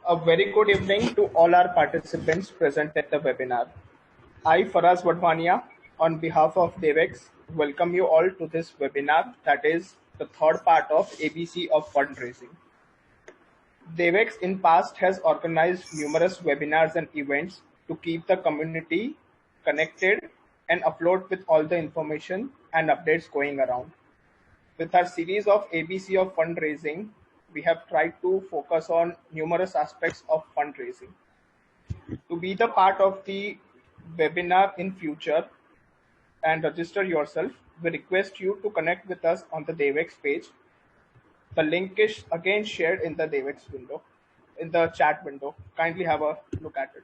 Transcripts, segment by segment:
A very good evening to all our participants present at the webinar. I, Faraz Wadhwania, on behalf of Devex, welcome you all to this webinar that is the third part of ABC of fundraising. Devex in past has organized numerous webinars and events to keep the community connected and upload with all the information and updates going around. With our series of ABC of fundraising, we have tried to focus on numerous aspects of fundraising. To be the part of the webinar in future and register yourself, we request you to connect with us on the Devex page. The link is again shared in the Devex window, in the chat window. Kindly have a look at it.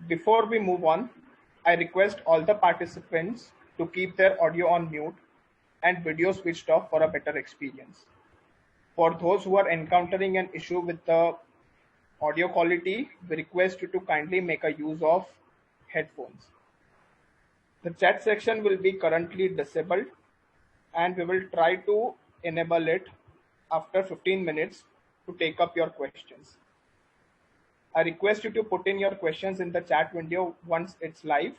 Before we move on, I request all the participants to keep their audio on mute and video switched off for a better experience. For those who are encountering an issue with the audio quality, we request you to kindly make a use of headphones. The chat section will be currently disabled and we will try to enable it after 15 minutes to take up your questions. I request you to put in your questions in the chat window once it's live,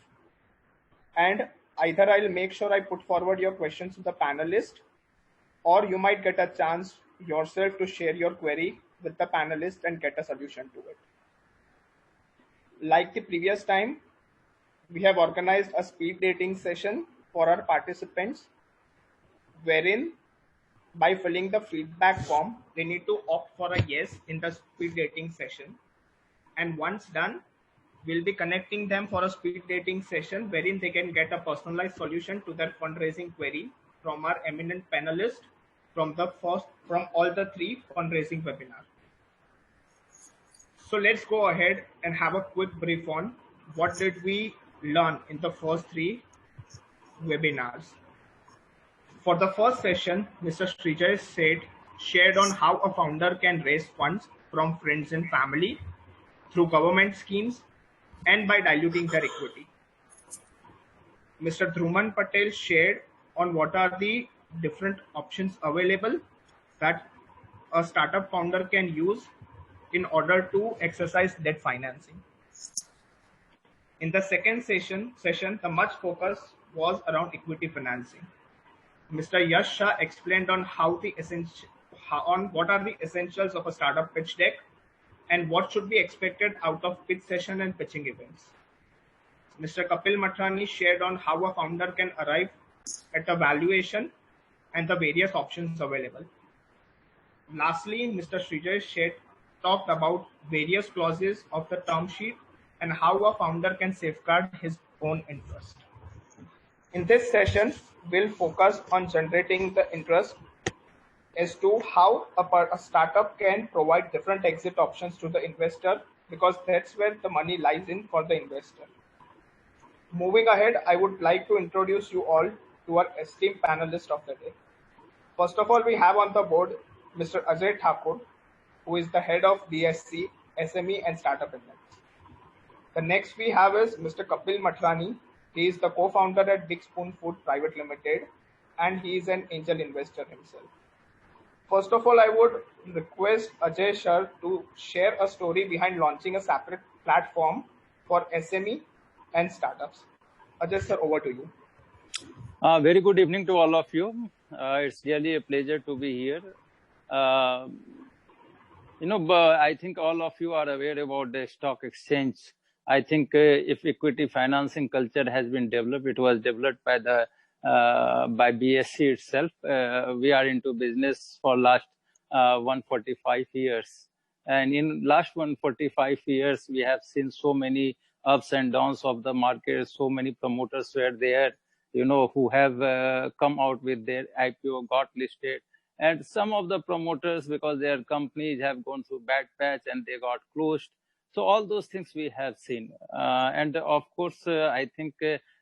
and either I'll make sure I put forward your questions to the panelist, or you might get a chance yourself to share your query with the panelist and get a solution to it. Like the previous time, we have organized a speed dating session for our participants, wherein by filling the feedback form, they need to opt for a yes in the speed dating session. And once done, we'll be connecting them for a speed dating session wherein they can get a personalized solution to their fundraising query from our eminent panelists from all the three fundraising webinars. So let's go ahead and have a quick brief on what did we learn in the first three webinars. For the first session, Mr. Srijay shared on how a founder can raise funds from friends and family through government schemes and by diluting their equity. Mr. Dhruman Patel shared on what are the different options available that a startup founder can use in order to exercise debt financing. In the second session, the much focus was around equity financing. Mr. Yash Shah explained on what are the essentials of a startup pitch deck and what should be expected out of pitch session and pitching events. Mr. Kapil Mathrani shared on how a founder can arrive at a valuation and the various options available. Lastly, Mr. Srijay talked about various clauses of the term sheet and how a founder can safeguard his own interest. In this session, we'll focus on generating the interest as to how a startup can provide different exit options to the investor, because that's where the money lies in for the investor. Moving ahead, I would like to introduce you all to our esteemed panelists of the day. First of all, we have on the board Mr. Ajay Thakur, who is the head of BSc, SME and Startup Index. The next we have is Mr. Kapil Mathrani. He is the co-founder at Big Spoon Food Private Limited, and he is an angel investor himself. First of all, I would request Ajay Shah to share a story behind launching a separate platform for SME and startups. Ajay sir, over to you. Very good evening to all of you. It's really a pleasure to be here. I think all of you are aware about the stock exchange. I think if equity financing culture has been developed, it was developed by by BSc itself. We are into business for last 145 years. And in last 145 years, we have seen so many ups and downs of the market. So many promoters were there, who have come out with their IPO, got listed. And some of the promoters, because their companies have gone through bad patch and they got closed. So all those things we have seen. And of course, I think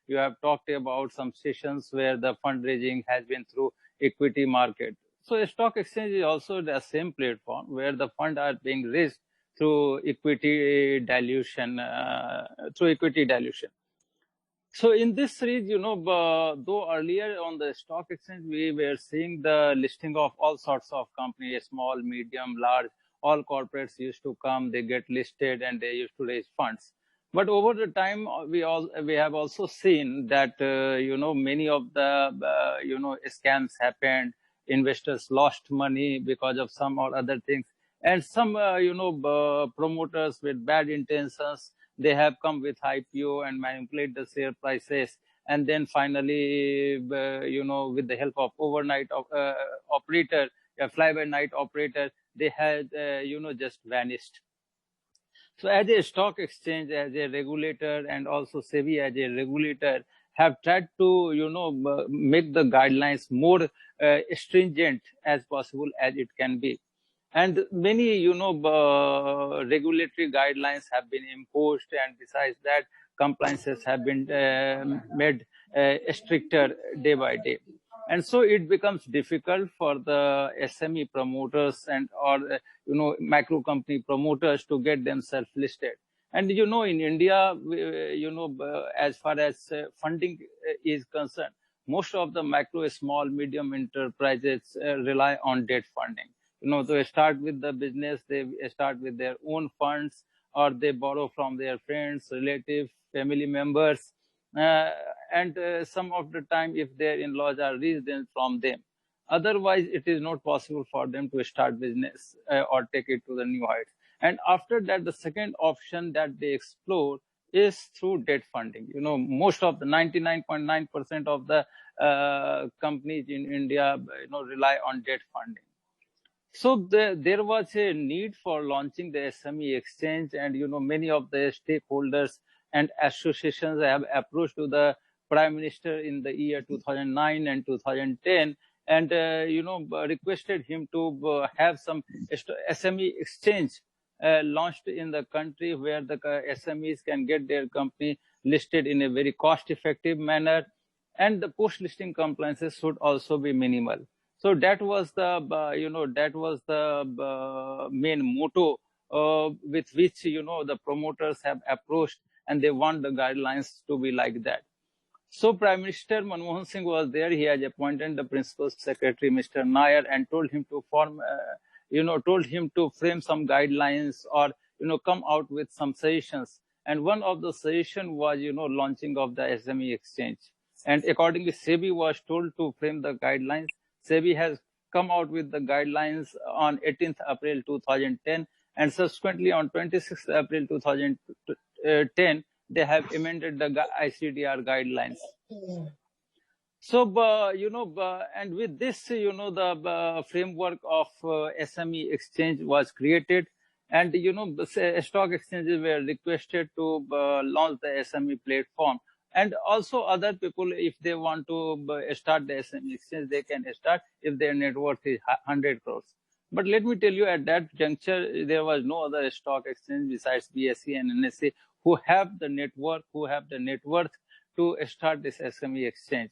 you have talked about some sessions where the fundraising has been through equity market. So a stock exchange is also the same platform where the funds are being raised through equity dilution. So in this series, though earlier on the stock exchange, we were seeing the listing of all sorts of companies, small, medium, large, all corporates used to come, they get listed and they used to raise funds. But over the time, we have also seen that, many of the, scams happened, investors lost money because of some or other things. And some, promoters with bad intentions, they have come with IPO and manipulate the share prices, and then finally, with the help of overnight operator, a fly-by-night operator, they had, just vanished. So as a stock exchange, as a regulator, and also SEBI as a regulator, have tried to, make the guidelines more stringent as possible as it can be. And many, regulatory guidelines have been imposed, and besides that, compliances have been made stricter day by day. And so it becomes difficult for the SME promoters and or micro company promoters to get themselves listed. And in India, as far as funding is concerned, most of the micro, small, medium enterprises rely on debt funding. To start with the business, they start with their own funds, or they borrow from their friends, relatives, family members, uh, and some of the time, if their in-laws are rich, then from them. Otherwise, it is not possible for them to start business or take it to the new heights. And after that, the second option that they explore is through debt funding. Most of the 99.9% of the companies in India, rely on debt funding. So there was a need for launching the SME exchange, and many of the stakeholders and associations have approached to the Prime Minister in the year 2009 and 2010, and requested him to have some SME exchange launched in the country, where the SMEs can get their company listed in a very cost-effective manner, and the post-listing compliances should also be minimal. So that was the main motto with which the promoters have approached, and they want the guidelines to be like that. So Prime Minister Manmohan Singh was there. He has appointed the Principal Secretary, Mr. Nair, and told him to frame some guidelines, or come out with some suggestions. And one of the suggestions was launching of the SME exchange. And accordingly, SEBI was told to frame the guidelines. SEBI has come out with the guidelines on 18th April 2010, and subsequently on 26th April 2010, they have amended the ICDR guidelines. So, and with this, the framework of SME exchange was created, and the stock exchanges were requested to launch the SME platform. And also other people, if they want to start the SME exchange, they can start if their net worth is 100 crores. But let me tell you, at that juncture, there was no other stock exchange besides BSE and NSE who have the network, who have the net worth to start this SME exchange.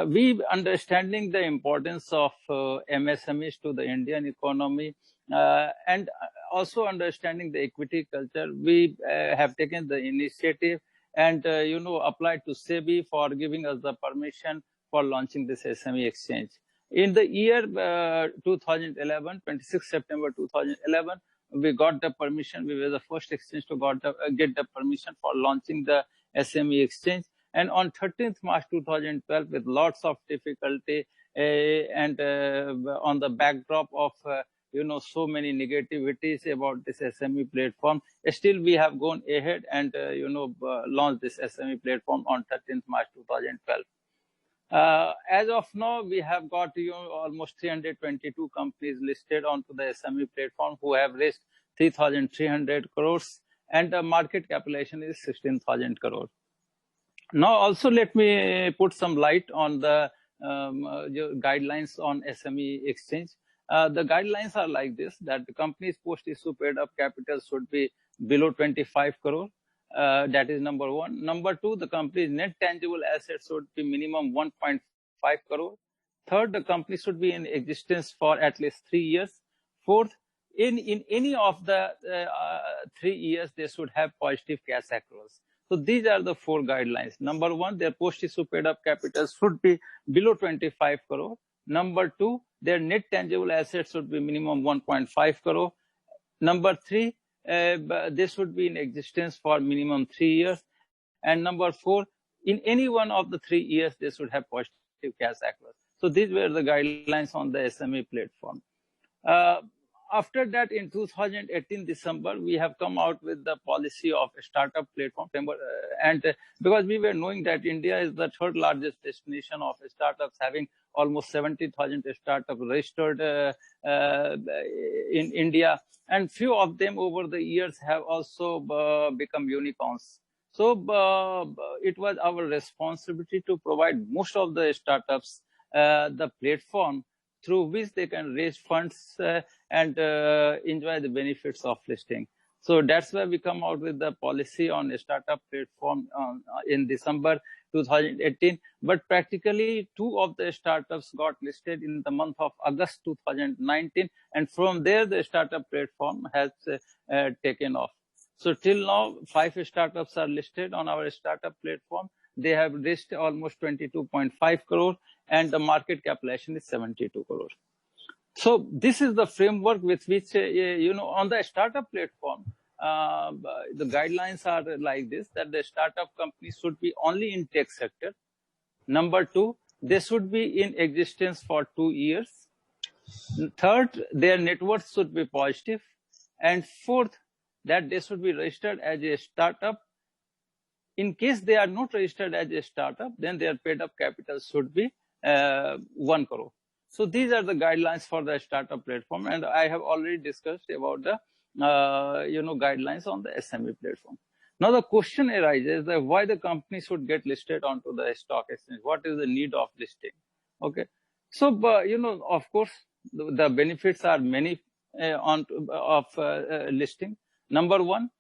We understanding the importance of MSMEs to the Indian economy, and also understanding the equity culture, we have taken the initiative and applied to SEBI for giving us the permission for launching this SME exchange. In the year 2011, 26 September 2011, we got the permission. We were the first exchange to get the permission for launching the SME exchange. And on 13th March 2012, with lots of difficulty and on the backdrop of so many negativities about this SME platform, still we have gone ahead and launched this SME platform on 13th March 2012. As of now, we have got almost 322 companies listed onto the SME platform who have raised 3,300 crores, and the market capitalization is 16,000 crores. Now, also let me put some light on the guidelines on SME exchange. The guidelines are like this: that the company's post-issue paid-up capital should be below 25 crore. That is number one. Number two, the company's net tangible assets should be minimum 1.5 crore. Third, the company should be in existence for at least 3 years. Fourth, in any of the 3 years, they should have positive cash accruals. So these are the four guidelines. Number one, their post-issue paid-up capital should be below 25 crore. Number two, their net tangible assets should be minimum 1.5 crore. Number three, they should be in existence for minimum 3 years. And number four, in any one of the 3 years, they should have positive cash accruals. So these were the guidelines on the SME platform. Uh, After that, in 2018 December, we have come out with the policy of a startup platform. And because we were knowing that India is the third largest destination of startups, having almost 70,000 startups registered in India, and few of them over the years have also become unicorns. So it was our responsibility to provide most of the startups the platform through which they can raise funds and enjoy the benefits of listing. So that's why we come out with the policy on a startup platform in December 2018. But practically, two of the startups got listed in the month of August 2019. And from there, the startup platform has taken off. So till now, 5 startups are listed on our startup platform. They have raised almost 22.5 crore and the market capitalization is 72 crore. So this is the framework with which, on the startup platform, the guidelines are like this, that the startup companies should be only in tech sector. Number two, they should be in existence for 2 years. Third, their net worth should be positive. And fourth, that they should be registered as a startup. In case they are not registered as a startup, then their paid up capital should be 1 crore. So these are the guidelines for the startup platform, and I have already discussed about the guidelines on the SME platform. Now the question arises that why the company should get listed onto the stock exchange. What is the need of listing? Okay, so of course the benefits are many of listing. Number one,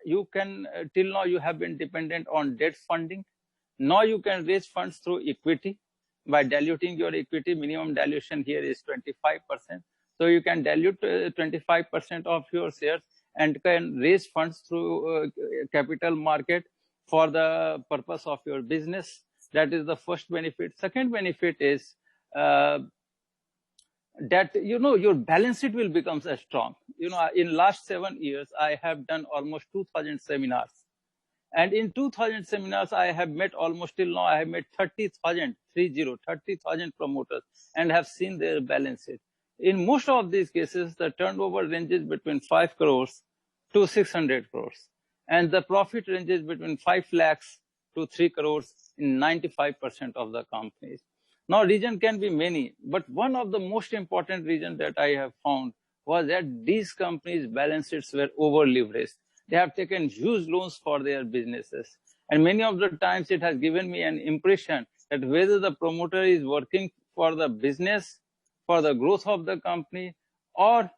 you can till now you have been dependent on debt funding. Now you can raise funds through equity by diluting your equity. Minimum dilution here is 25%. So you can dilute 25% of your shares and can raise funds through capital market for the purpose of your business. That is the first benefit. Second benefit is that your balance sheet will become strong. In last 7 years I have done almost 2,000 seminars, and in 2,000 seminars I have met almost till now I have met 30,000 promoters and have seen their balance sheet. In most of these cases the turnover ranges between 5 crores to 600 crores and the profit ranges between 5 lakhs to 3 crores in 95% of the companies. Now, reason can be many, but one of the most important reasons that I have found was that these companies' balance sheets were over leveraged. They have taken huge loans for their businesses. And many of the times it has given me an impression that whether the promoter is working for the business, for the growth of the company, or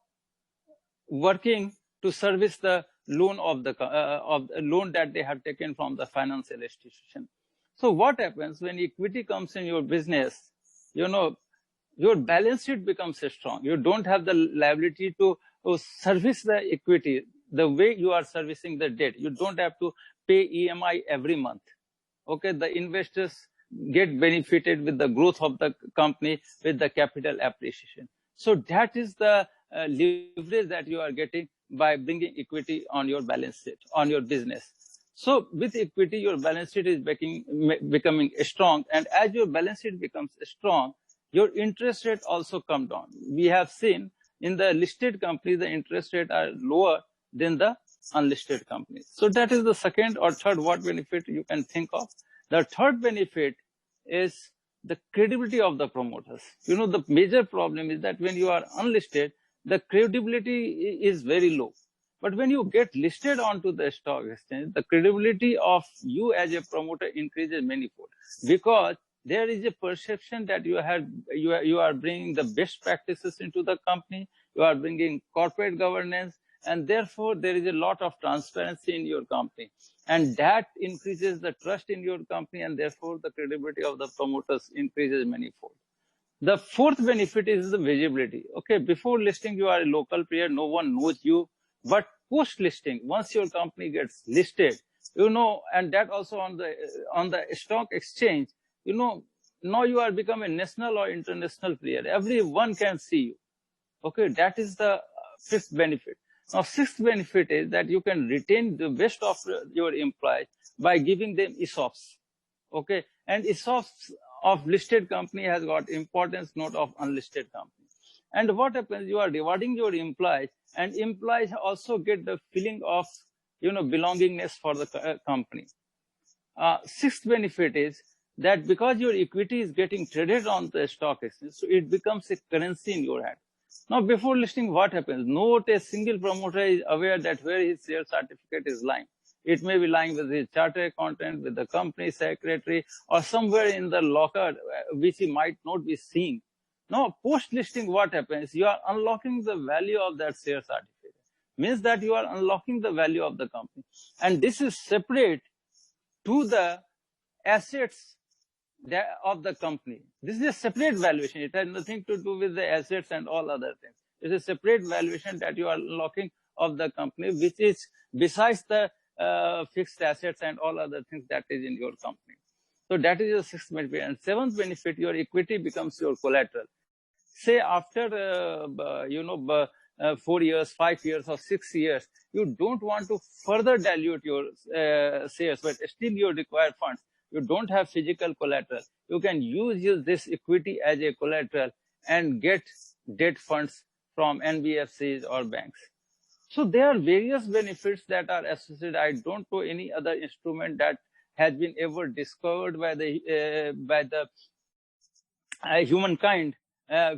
working to service the loan of the loan that they have taken from the financial institution. So what happens when equity comes in your business? Your balance sheet becomes strong. You don't have the liability to service the equity the way you are servicing the debt. You don't have to pay EMI every month. Okay, the investors get benefited with the growth of the company, with the capital appreciation. So that is the leverage that you are getting by bringing equity on your balance sheet, on your business. So with equity, your balance sheet is becoming strong. And as your balance sheet becomes strong, your interest rate also come down. We have seen in the listed companies, the interest rate are lower than the unlisted companies. So that is the second or third what benefit you can think of. The third benefit is the credibility of the promoters. The major problem is that when you are unlisted, the credibility is very low. But when you get listed onto the stock exchange, the credibility of you as a promoter increases manifold, because there is a perception that you are bringing the best practices into the company, you are bringing corporate governance, and therefore there is a lot of transparency in your company. And that increases the trust in your company, and therefore the credibility of the promoters increases manifold. The fourth benefit is the visibility. Okay, before listing, you are a local player, no one knows you. But post-listing, once your company gets listed, and that also on the stock exchange, now you are become a national or international player. Everyone can see you. Okay, that is the fifth benefit. Now, sixth benefit is that you can retain the best of your employees by giving them ESOPs. Okay, and ESOPs of listed company has got importance, not of unlisted company. And what happens? You are rewarding your employees, and employees also get the feeling of belongingness for the company. Sixth benefit is that because your equity is getting traded on the stock exchange, so it becomes a currency in your hand. Now, before listing, what happens? Not a single promoter is aware that where his share certificate is lying. It may be lying with his chartered accountant, with the company secretary, or somewhere in the locker, which he might not be seeing. Now, post-listing, what happens? You are unlocking the value of that share certificate. Means that you are unlocking the value of the company. And this is separate to the assets of the company. This is a separate valuation. It has nothing to do with the assets and all other things. It's a separate valuation that you are unlocking of the company, which is besides the fixed assets and all other things that is in your company. So that is the sixth benefit. And seventh benefit, your equity becomes your collateral. Say after 4 years, 5 years, or 6 years, you don't want to further dilute your shares, but still you require funds. You don't have physical collateral. You can use this equity as a collateral and get debt funds from NBFCs or banks. So there are various benefits that are associated. I don't know any other instrument that has been ever discovered by the humankind,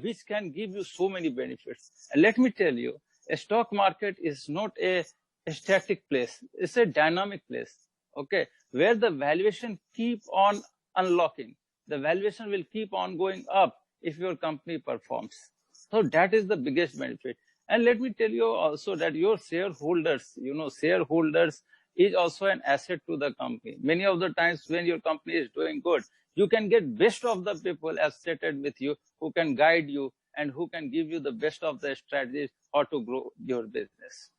which can give you so many benefits. And let me tell you, a stock market is not a static place. It's a dynamic place, okay, where the valuation keep on unlocking. The valuation will keep on going up if your company performs. So that is the biggest benefit. And let me tell you also that your shareholders is also an asset to the company. Many of the times when your company is doing good, you can get best of the people associated with you who can guide you and who can give you the best of the strategies how to grow your business.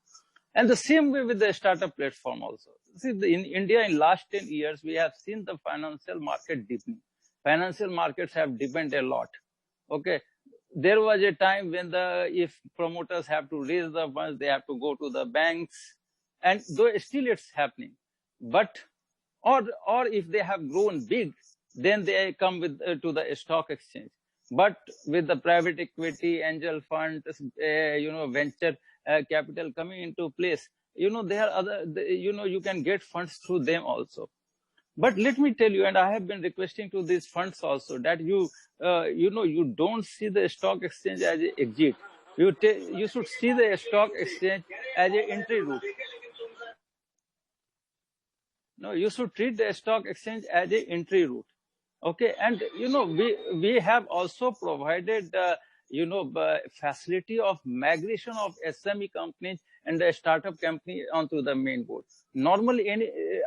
And the same way with the startup platform also. See, in India in last 10 years, we have seen the financial market deepening. Financial markets have deepened a lot. Okay. There was a time when if promoters have to raise the funds, they have to go to the banks, and though still it's happening. But or if they have grown big, then they come with to the stock exchange. But with the private equity, angel funds, venture capital coming into place, there are other, you can get funds through them also. But let me tell you, and I have been requesting to these funds also, that you don't see the stock exchange as an exit. You should see the stock exchange as an entry route. No, you should treat the stock exchange as an entry route. Okay, and we have also provided facility of migration of SME companies and the startup company onto the main board. Normally,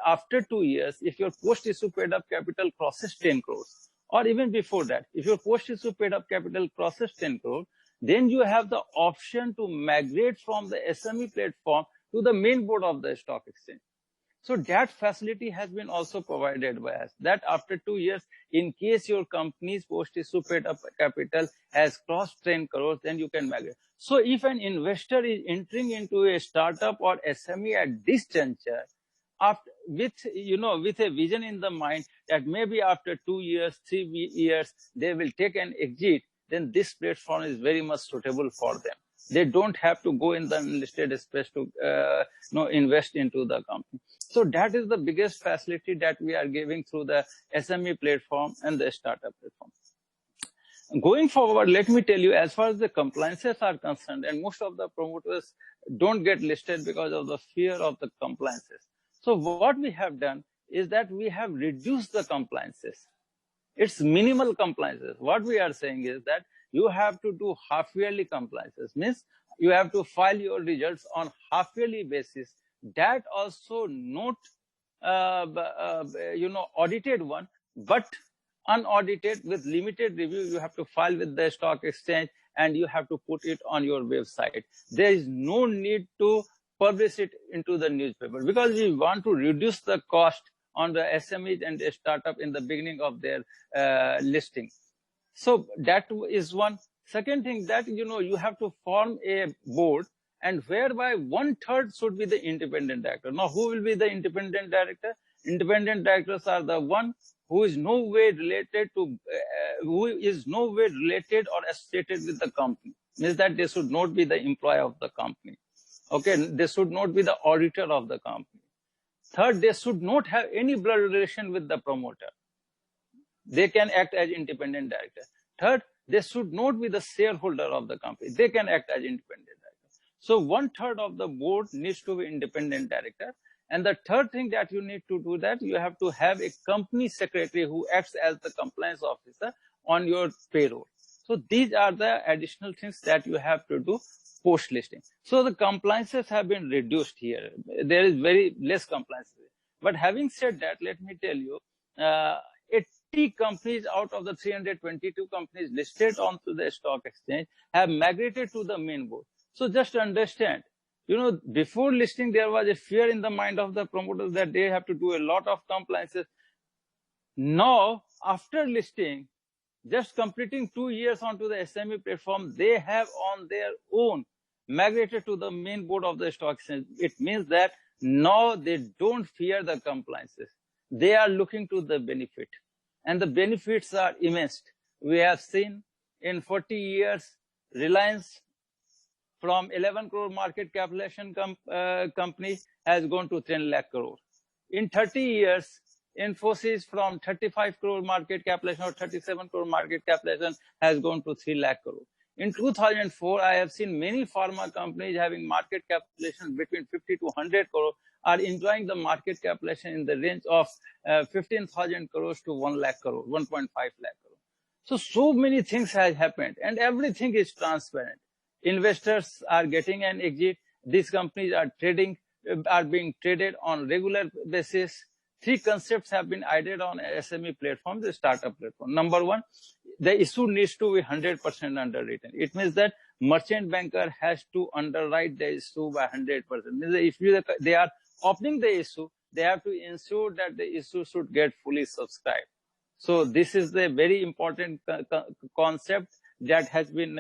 after 2 years, if your post-issue paid-up capital crosses 10 crores, or even before that, if your post-issue paid-up capital crosses 10 crores, then you have the option to migrate from the SME platform to the main board of the stock exchange. So that facility has been also provided by us, that after 2 years, in case your company's post-issue paid-up capital has crossed 10 crores, then you can migrate. So if an investor is entering into a startup or SME at this juncture, with a vision in the mind that maybe after 2 years, 3 years, they will take an exit, then this platform is very much suitable for them. They don't have to go in the unlisted space to invest into the company. So that is the biggest facility that we are giving through the SME platform and the startup platform. Going forward, let me tell you, as far as the compliances are concerned, and most of the promoters don't get listed because of the fear of the compliances. So what we have done is that we have reduced the compliances. It's minimal compliances. What we are saying is that you have to do half-yearly compliances. Means you have to file your results on half-yearly basis. That also not audited one, but unaudited with limited review. You have to file with the stock exchange and you have to put it on your website. There is no need to publish it into the newspaper, because we want to reduce the cost on the SMEs and the startup in the beginning of their listing. So that is one. Second thing, that you have to form a board, and whereby 1/3 should be the independent director. Now, who will be the independent director? Independent directors are the one who is no way related to, who is no way related or associated with the company. Means that they should not be the employee of the company. Okay, they should not be the auditor of the company. Third, they should not have any blood relation with the promoter. They can act as independent director. Third, they should not be the shareholder of the company. They can act as independent director. So 1/3 of the board needs to be independent director. And the third thing that you need to do, that you have to have a company secretary who acts as the compliance officer on your payroll. So these are the additional things that you have to do post listing. So the compliances have been reduced here. There is very less compliance. But having said that, let me tell you, 80 companies out of the 322 companies listed onto the stock exchange have migrated to the main board. So just understand, before listing, there was a fear in the mind of the promoters that they have to do a lot of compliances. Now, after listing, just completing 2 years onto the SME platform, they have on their own migrated to the main board of the stock exchange. It means that now they don't fear the compliances. They are looking to the benefit, and the benefits are immense. We have seen in 40 years, Reliance from 11 crore market capitalization company has gone to 10 lakh crore. In 30 years, Infosys from 35 crore market capitalization or 37 crore market capitalization has gone to 3 lakh crore. In 2004, I have seen many pharma companies having market capitalization between 50 to 100 crore are enjoying the market capitalization in the range of 15,000 crores to 1 lakh crore, 1.5 lakh crore. So many things have happened, and everything is transparent. Investors are getting an exit. These companies are being traded on regular basis. 3 concepts have been added on SME platform, the startup platform. Number 1, the issue needs to be 100% underwritten. It means that merchant banker has to underwrite the issue by 100%. If they are opening the issue, they have to ensure that the issue should get fully subscribed. So this is the very important concept that has been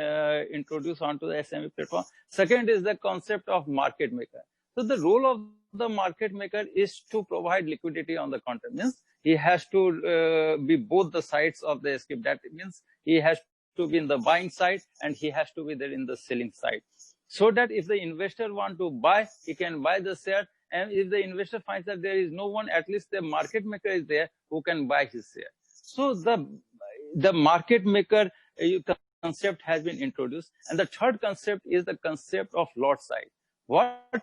introduced onto the SME platform. Second is the concept of market maker. So the role of the market maker is to provide liquidity on the counter. Means he has to be both the sides of the escape. That means he has to be in the buying side and he has to be there in the selling side. So that if the investor want to buy, he can buy the share. And if the investor finds that there is no one, at least the market maker is there who can buy his share. So the market maker concept has been introduced. And the third concept is the concept of lot size. What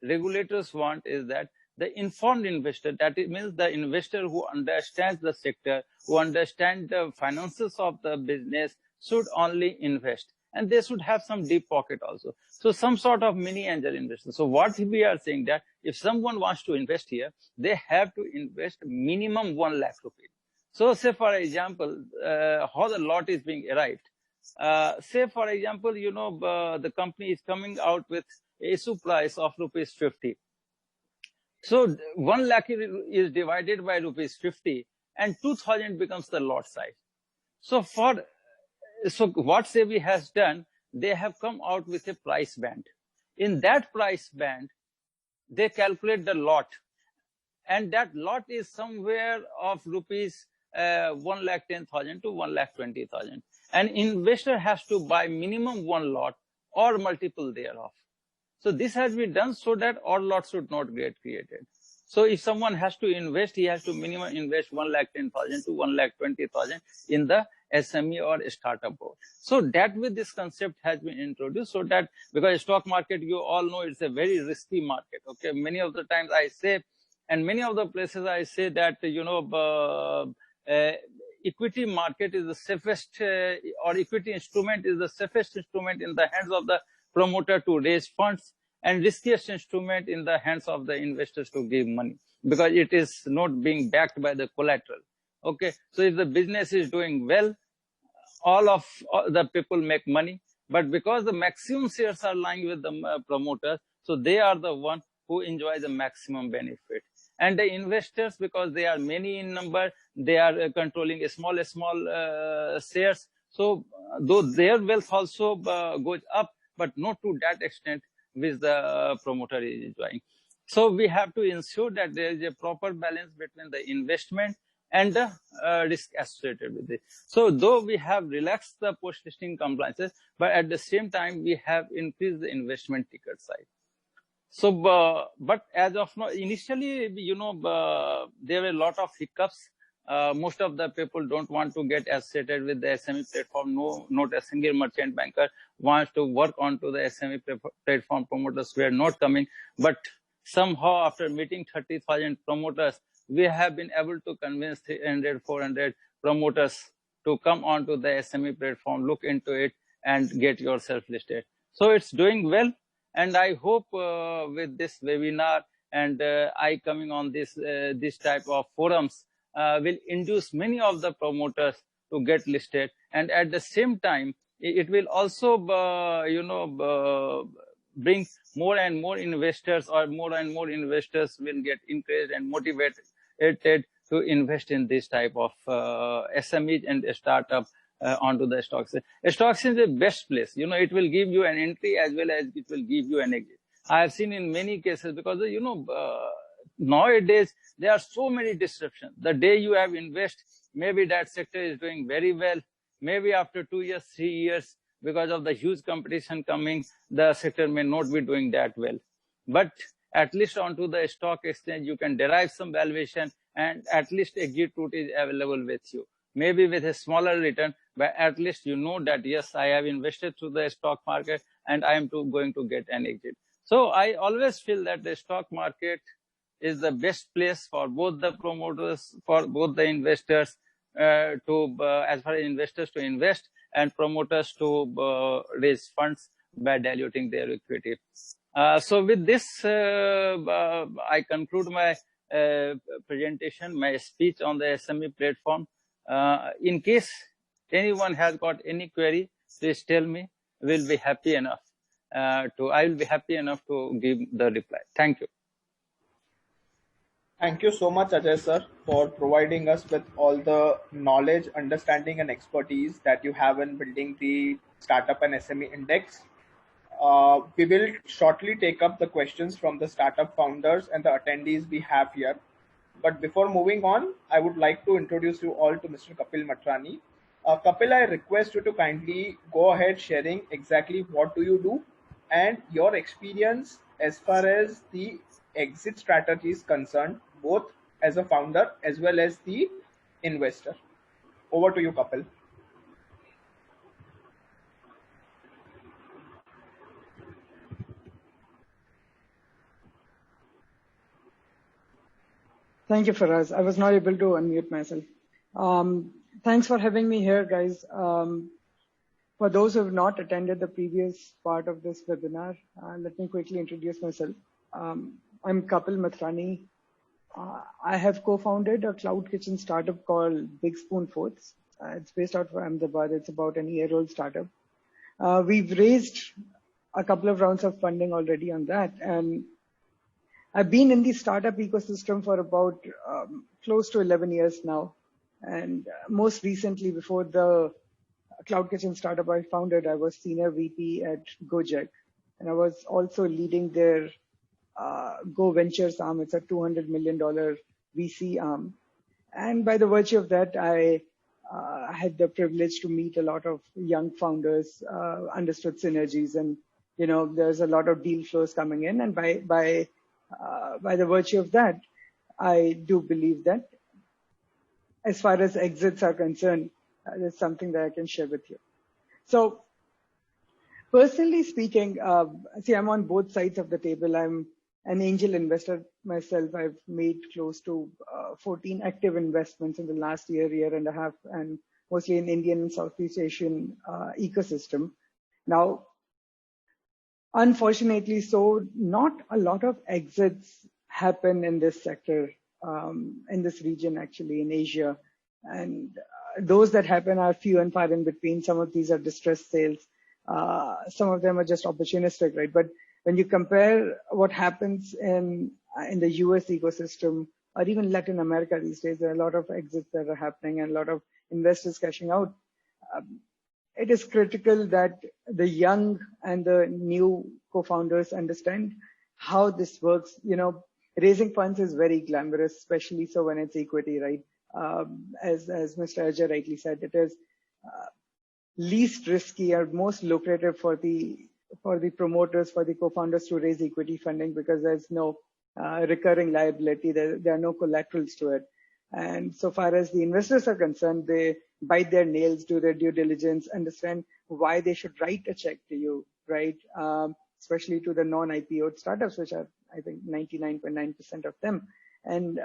regulators want is that the informed investor, that it means the investor who understands the sector, who understands the finances of the business, should only invest. And they should have some deep pocket also. So some sort of mini angel investor. So what we are saying, that if someone wants to invest here, they have to invest minimum 1 lakh rupees. So say for example, how the lot is being arrived. Say for example, the company is coming out with issue price of rupees 50. So 1 lakh is divided by rupees 50 and 2,000 becomes the lot size. So what SEBI has done, they have come out with a price band. In that price band, they calculate the lot, and that lot is somewhere of rupees 1,10,000 to 1,20,000. An investor has to buy minimum 1 lot or multiple thereof. So this has been done so that all lots should not get created. So if someone has to invest, he has to minimum invest 1,10,000 to 1,20,000 in the SME or startup board. So that way this concept has been introduced, so that, because stock market, you all know, it's a very risky market. Okay, many of the times I say, and many of the places I say that, equity market is the safest, or equity instrument is the safest instrument in the hands of the promoter to raise funds, and riskiest instrument in the hands of the investors to give money, because it is not being backed by the collateral. Okay, so if the business is doing well, all the people make money, but because the maximum shares are lying with the promoters, So they are the one who enjoy the maximum benefit. And the investors, because they are many in number, they are controlling a small shares. So though their wealth also goes up, but not to that extent which the promoter is enjoying. So we have to ensure that there is a proper balance between the investment and the risk associated with it. So though we have relaxed the post-listing compliances, but at the same time, we have increased the investment ticket size. So, but as of now, initially, there were a lot of hiccups. Most of the people don't want to get associated with the SME platform. No, not a single merchant banker wants to work onto the SME platform. Promoters were not coming. But somehow, after meeting 30,000 promoters, we have been able to convince 300, 400 promoters to come onto the SME platform, look into it, and get yourself listed. So it's doing well. And I hope with this webinar and I coming on this type of forums will induce many of the promoters to get listed. And at the same time, it will also, bring more and more investors, or more and more investors will get encouraged and motivated to invest in this type of SMEs and startup onto the stock exchange. A stock exchange is the best place. It will give you an entry as well as it will give you an exit. I have seen in many cases, because nowadays there are so many disruptions. The day you have invest, maybe that sector is doing very well. Maybe after 2 years, 3 years, because of the huge competition coming, the sector may not be doing that well. But at least onto the stock exchange, you can derive some valuation, and at least exit route is available with you. Maybe with a smaller return, but at least you know that, yes, I have invested through the stock market and I am going to get an exit. So I always feel that the stock market is the best place for both the promoters, for both the investors, as far as investors to invest and promoters to raise funds by diluting their equity. So with this, I conclude my presentation, my speech on the SME platform. In case anyone has got any query, please tell me. I will be happy enough to give the reply. Thank you. Thank you so much, Ajay sir, for providing us with all the knowledge, understanding, and expertise that you have in building the startup and SME index. We will shortly take up the questions from the startup founders and the attendees we have here. But before moving on, I would like to introduce you all to Mr. Kapil Matrani. Kapil, I request you to kindly go ahead sharing exactly what do you do and your experience as far as the exit strategy is concerned, both as a founder as well as the investor. Over to you, Kapil. Thank you, Faraz. I was not able to unmute myself. Thanks for having me here, guys. For those who have not attended the previous part of this webinar, let me quickly introduce myself. I'm Kapil Matrani. I have co-founded a cloud kitchen startup called Big Spoon Foods. It's based out of Ahmedabad. It's about an year-old startup. We've raised a couple of rounds of funding already on that, and I've been in the startup ecosystem for about close to 11 years now. And most recently, before the Cloud Kitchen startup I founded, I was senior VP at Gojek. And I was also leading their Go Ventures arm. It's a $200 million VC arm. And by the virtue of that, I had the privilege to meet a lot of young founders, understood synergies, and there's a lot of deal flows coming in. And by the virtue of that, I do believe that as far as exits are concerned, there's something that I can share with you. So personally speaking, see, I'm on both sides of the table. I'm an angel investor myself. I've made close to 14 active investments in the last year and a half, and mostly in Indian and Southeast Asian ecosystem. Now, unfortunately, so not a lot of exits happen in this sector, in this region, actually, in Asia. And those that happen are few and far in between. Some of these are distressed sales. Some of them are just opportunistic, right? But when you compare what happens in the US ecosystem or even Latin America these days, there are a lot of exits that are happening and a lot of investors cashing out. It is critical that the young and the new co-founders understand how this works. You know, raising funds is very glamorous, especially so when it's equity, right? As Mr. Ajay rightly said, it is least risky or most lucrative for the promoters, for the co-founders to raise equity funding because there's no recurring liability. There are no collaterals to it. And so far as the investors are concerned, they bite their nails, do their due diligence, understand why they should write a check to you, right? Especially to the non-IPO startups, which are, I think, 99.9% of them. And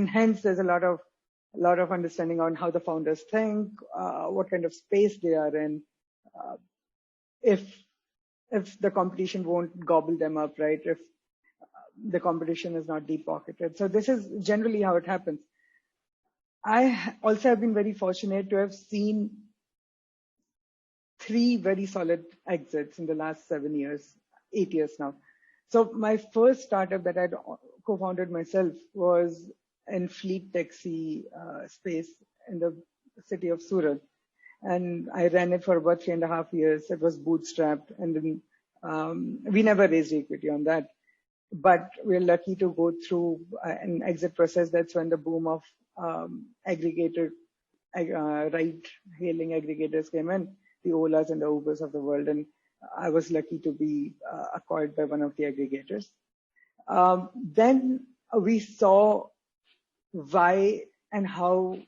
hence there's a lot of understanding on how the founders think, what kind of space they are in, if the competition won't gobble them up, right? If the competition is not deep pocketed. So this is generally how it happens. I also have been very fortunate to have seen 3 very solid exits in the last 7 years, 8 years now. So my first startup that I'd co-founded myself was in fleet taxi space in the city of Surat. And I ran it for about 3.5 years. It was bootstrapped, and then we never raised equity on that. But we're lucky to go through an exit process. That's when the boom of aggregator, ride-hailing aggregators came in, the Olas and the Ubers of the world. And I was lucky to be acquired by one of the aggregators. Then we saw why and how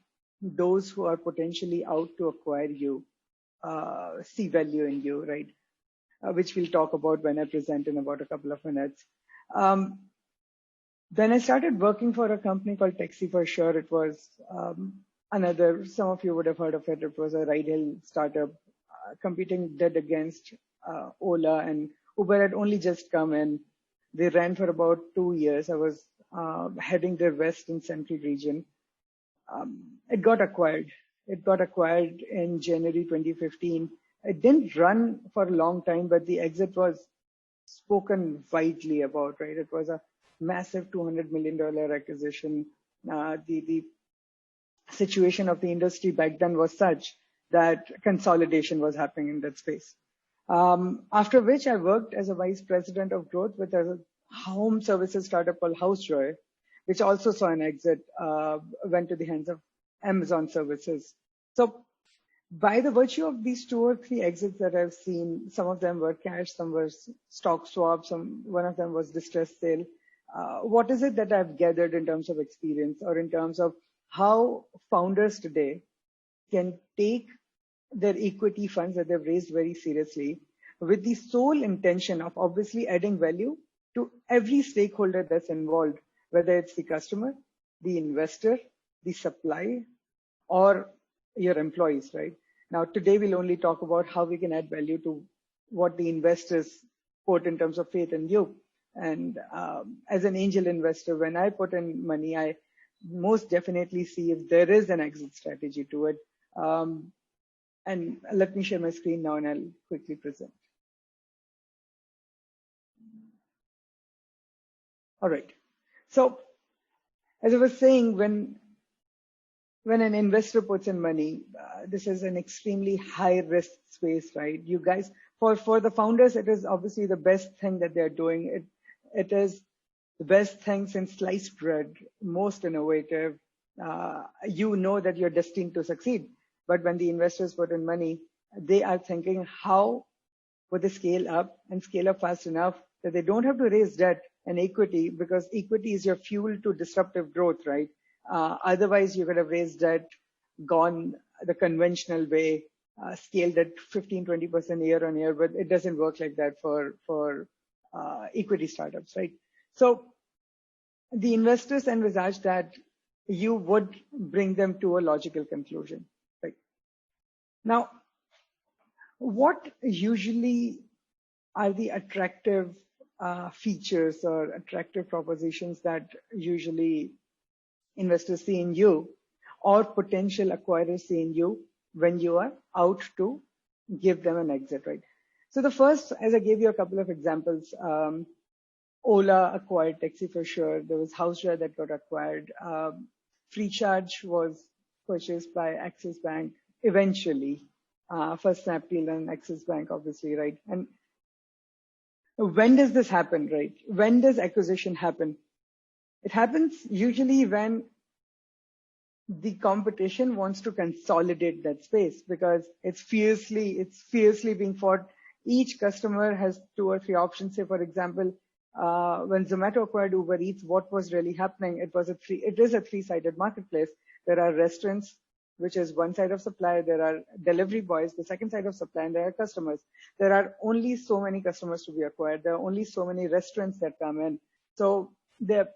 those who are potentially out to acquire you see value in you, right? Which we'll talk about when I present in about a couple of minutes. Then I started working for a company called Taxi for Sure. It was some of you would have heard of it. It was a ride-hail startup competing dead against Ola, and Uber had only just come in. They ran for about 2 years. I was heading their west and central region. It got acquired. It got acquired in January 2015. It didn't run for a long time, but the exit was spoken widely about, right? It was a massive $200 million acquisition. The situation of the industry back then was such that consolidation was happening in that space. After which I worked as a vice president of growth with a home services startup called HouseJoy, which also saw an exit, went to the hands of Amazon services. So by the virtue of these 2 or 3 exits that I've seen, some of them were cash, some were stock swaps, one of them was distressed sale. What is it that I've gathered in terms of experience or in terms of how founders today can take their equity funds that they've raised very seriously with the sole intention of obviously adding value to every stakeholder that's involved, whether it's the customer, the investor, the supplier, or your employees, right? Now, today we'll only talk about how we can add value to what the investors put in terms of faith in you. And as an angel investor, when I put in money, I most definitely see if there is an exit strategy to it. And let me share my screen now and I'll quickly present. All right. So as I was saying, when an investor puts in money, this is an extremely high risk space, right? You guys, for the founders, it is obviously the best thing that they're doing. It is the best thing since sliced bread, most innovative. You know that you're destined to succeed. But when the investors put in money, they are thinking how would they scale up and scale up fast enough that they don't have to raise debt and equity, because equity is your fuel to disruptive growth, right? Otherwise, you could have raised debt, gone the conventional way, scaled at 15-20% year on year, but it doesn't work like that for equity startups, right? So the investors envisage that you would bring them to a logical conclusion, right? Now, what usually are the attractive features or attractive propositions that usually investors see in you or potential acquirers see in you when you are out to give them an exit, right? So the first, as I gave you a couple of examples, Ola acquired Taxi for Sure. There was HouseDry that got acquired. Freecharge was purchased by Axis Bank eventually. First Snapdeal and Axis Bank, obviously, right? And when does this happen, right? When does acquisition happen? It happens usually when the competition wants to consolidate that space because it's fiercely being fought. Each customer has 2 or 3 options. Say, for example, when Zomato acquired Uber Eats, what was really happening? It is a 3-sided marketplace. There are restaurants, which is one side of supply. There are delivery boys, the second side of supply, and there are customers. There are only so many customers to be acquired. There are only so many restaurants that come in. So the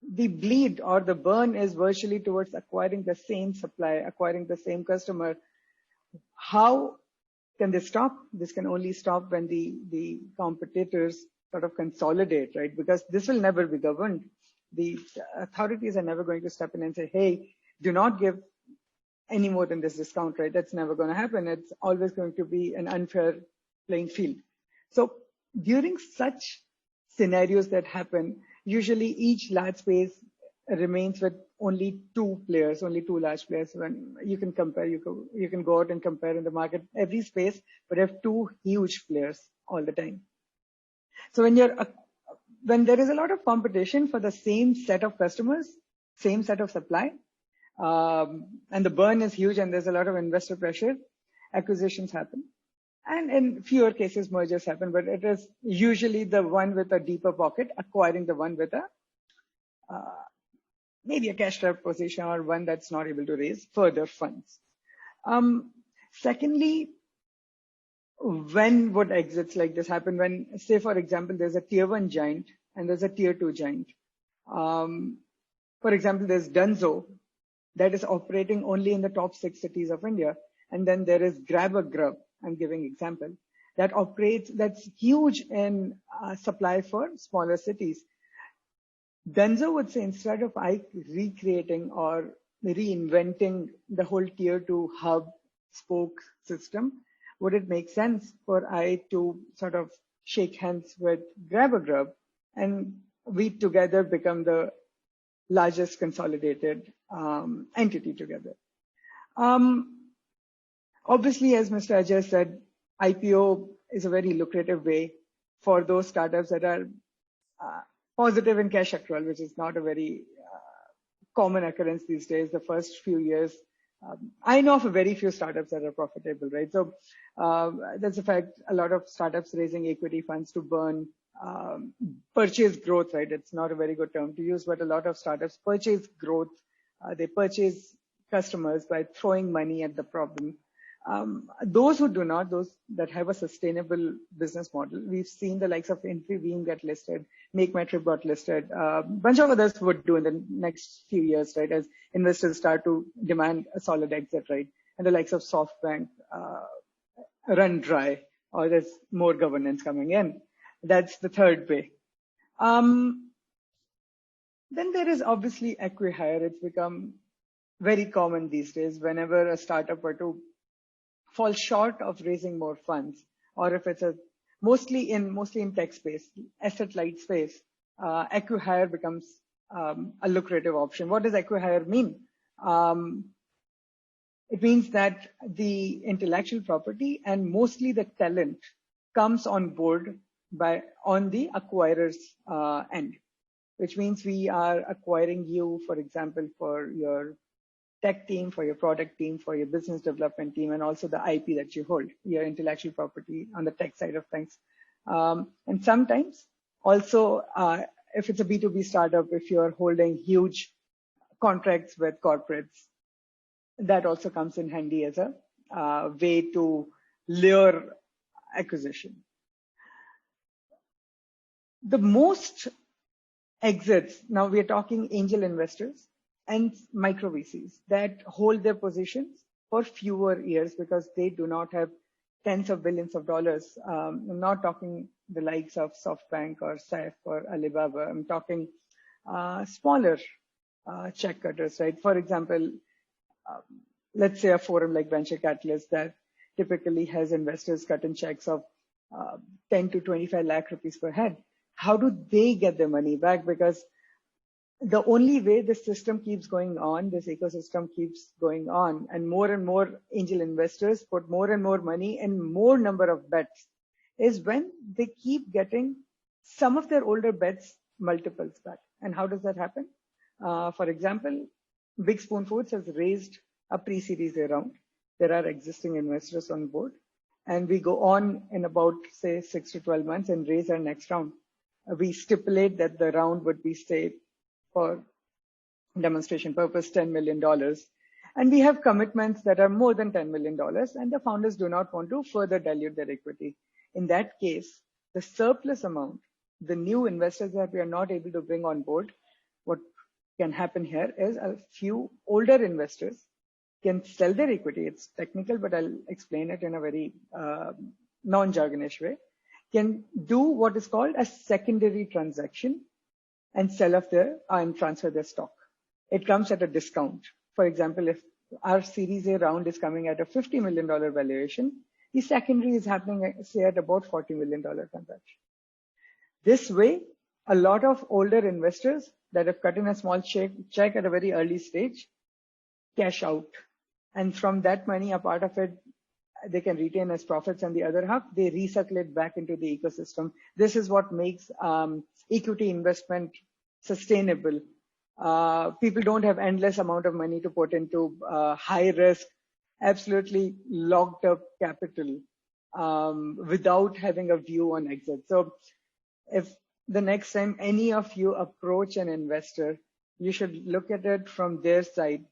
bleed or the burn is virtually towards acquiring the same supply, acquiring the same customer. How can this stop? This can only stop when the competitors sort of consolidate, right? Because this will never be governed. The authorities are never going to step in and say, hey, do not give any more than this discount, right? That's never going to happen. It's always going to be an unfair playing field. So during such scenarios that happen, usually each large space remains with only 2 players, only 2 large players. When you can compare, you can go out and compare in the market every space, but have 2 huge players all the time. So when there is a lot of competition for the same set of customers, same set of supply, and the burn is huge and there's a lot of investor pressure, acquisitions happen. And in fewer cases, mergers happen, but it is usually the one with a deeper pocket acquiring the one with a maybe a cash-strapped position or one that's not able to raise further funds. Secondly, when would exits like this happen? When, say, for example, there's a tier 1 giant and there's a tier 2 giant. For example, there's Dunzo that is operating only in the top 6 cities of India. And then there is Grab a Grub, I'm giving example, that's huge in supply for smaller cities. Dunzo would say, instead of recreating or reinventing the whole tier 2 hub spoke system, would it make sense for I to sort of shake hands with Grab a Grub and we together become the largest consolidated entity together? Obviously, as Mr. Ajay said, IPO is a very lucrative way for those startups that are positive in cash accrual, which is not a very common occurrence these days. The first few years, I know of very few startups that are profitable, right? So that's a fact. A lot of startups raising equity funds to burn, purchase growth, right? It's not a very good term to use, but a lot of startups purchase growth. They purchase customers by throwing money at the problem. Those who do not, those that have a sustainable business model, we've seen the likes of Infibeam get listed, MakeMyTrip got listed, a bunch of others would do in the next few years, right, as investors start to demand a solid exit, right? And the likes of SoftBank run dry, or there's more governance coming in. That's the third way. Then there is obviously acqui-hire. It's become very common these days. Whenever a startup were to fall short of raising more funds, or if it's mostly in tech space, asset light space, acqui-hire becomes a lucrative option. What does acqui-hire mean? It means that the intellectual property and mostly the talent comes on board on the acquirer's end, which means we are acquiring you, for example, for your tech team, for your product team, for your business development team, and also the IP that you hold, your intellectual property on the tech side of things. And sometimes also, if it's a B2B startup, if you're holding huge contracts with corporates, that also comes in handy as a way to lure acquisition. The most exits, now we are talking angel investors and micro VCs that hold their positions for fewer years because they do not have tens of billions of dollars. I'm not talking the likes of SoftBank or SAF or Alibaba. I'm talking smaller check cutters, right? For example, let's say a forum like Venture Catalyst that typically has investors cutting checks of 10 to 25 lakh rupees per head. How do they get their money back? Because the only way this system keeps going on, this ecosystem keeps going on, and more angel investors put more and more money and more number of bets, is when they keep getting some of their older bets multiples back. And how does that happen? For example, Big Spoon Foods has raised a pre-series A round. There are existing investors on board, and we go on in about, say, 6 to 12 months and raise our next round. We stipulate that the round would be, say, for demonstration purpose, $10 million. And we have commitments that are more than $10 million, and the founders do not want to further dilute their equity. In that case, the surplus amount, the new investors that we are not able to bring on board, what can happen here is a few older investors can sell their equity. It's technical, but I'll explain it in a very non-jargonish way. Can do what is called a secondary transaction and sell off and transfer their stock. It comes at a discount. For example, if our Series A round is coming at a $50 million valuation, the secondary is happening, say, at about $40 million transaction. This way, a lot of older investors that have cut in a small check at a very early stage cash out. And from that money, a part of it, they can retain as profits, and the other half, they recirculate back into the ecosystem. This is what makes equity investment sustainable. People don't have endless amount of money to put into high risk, absolutely locked up capital without having a view on exit. So if the next time any of you approach an investor, you should look at it from their side.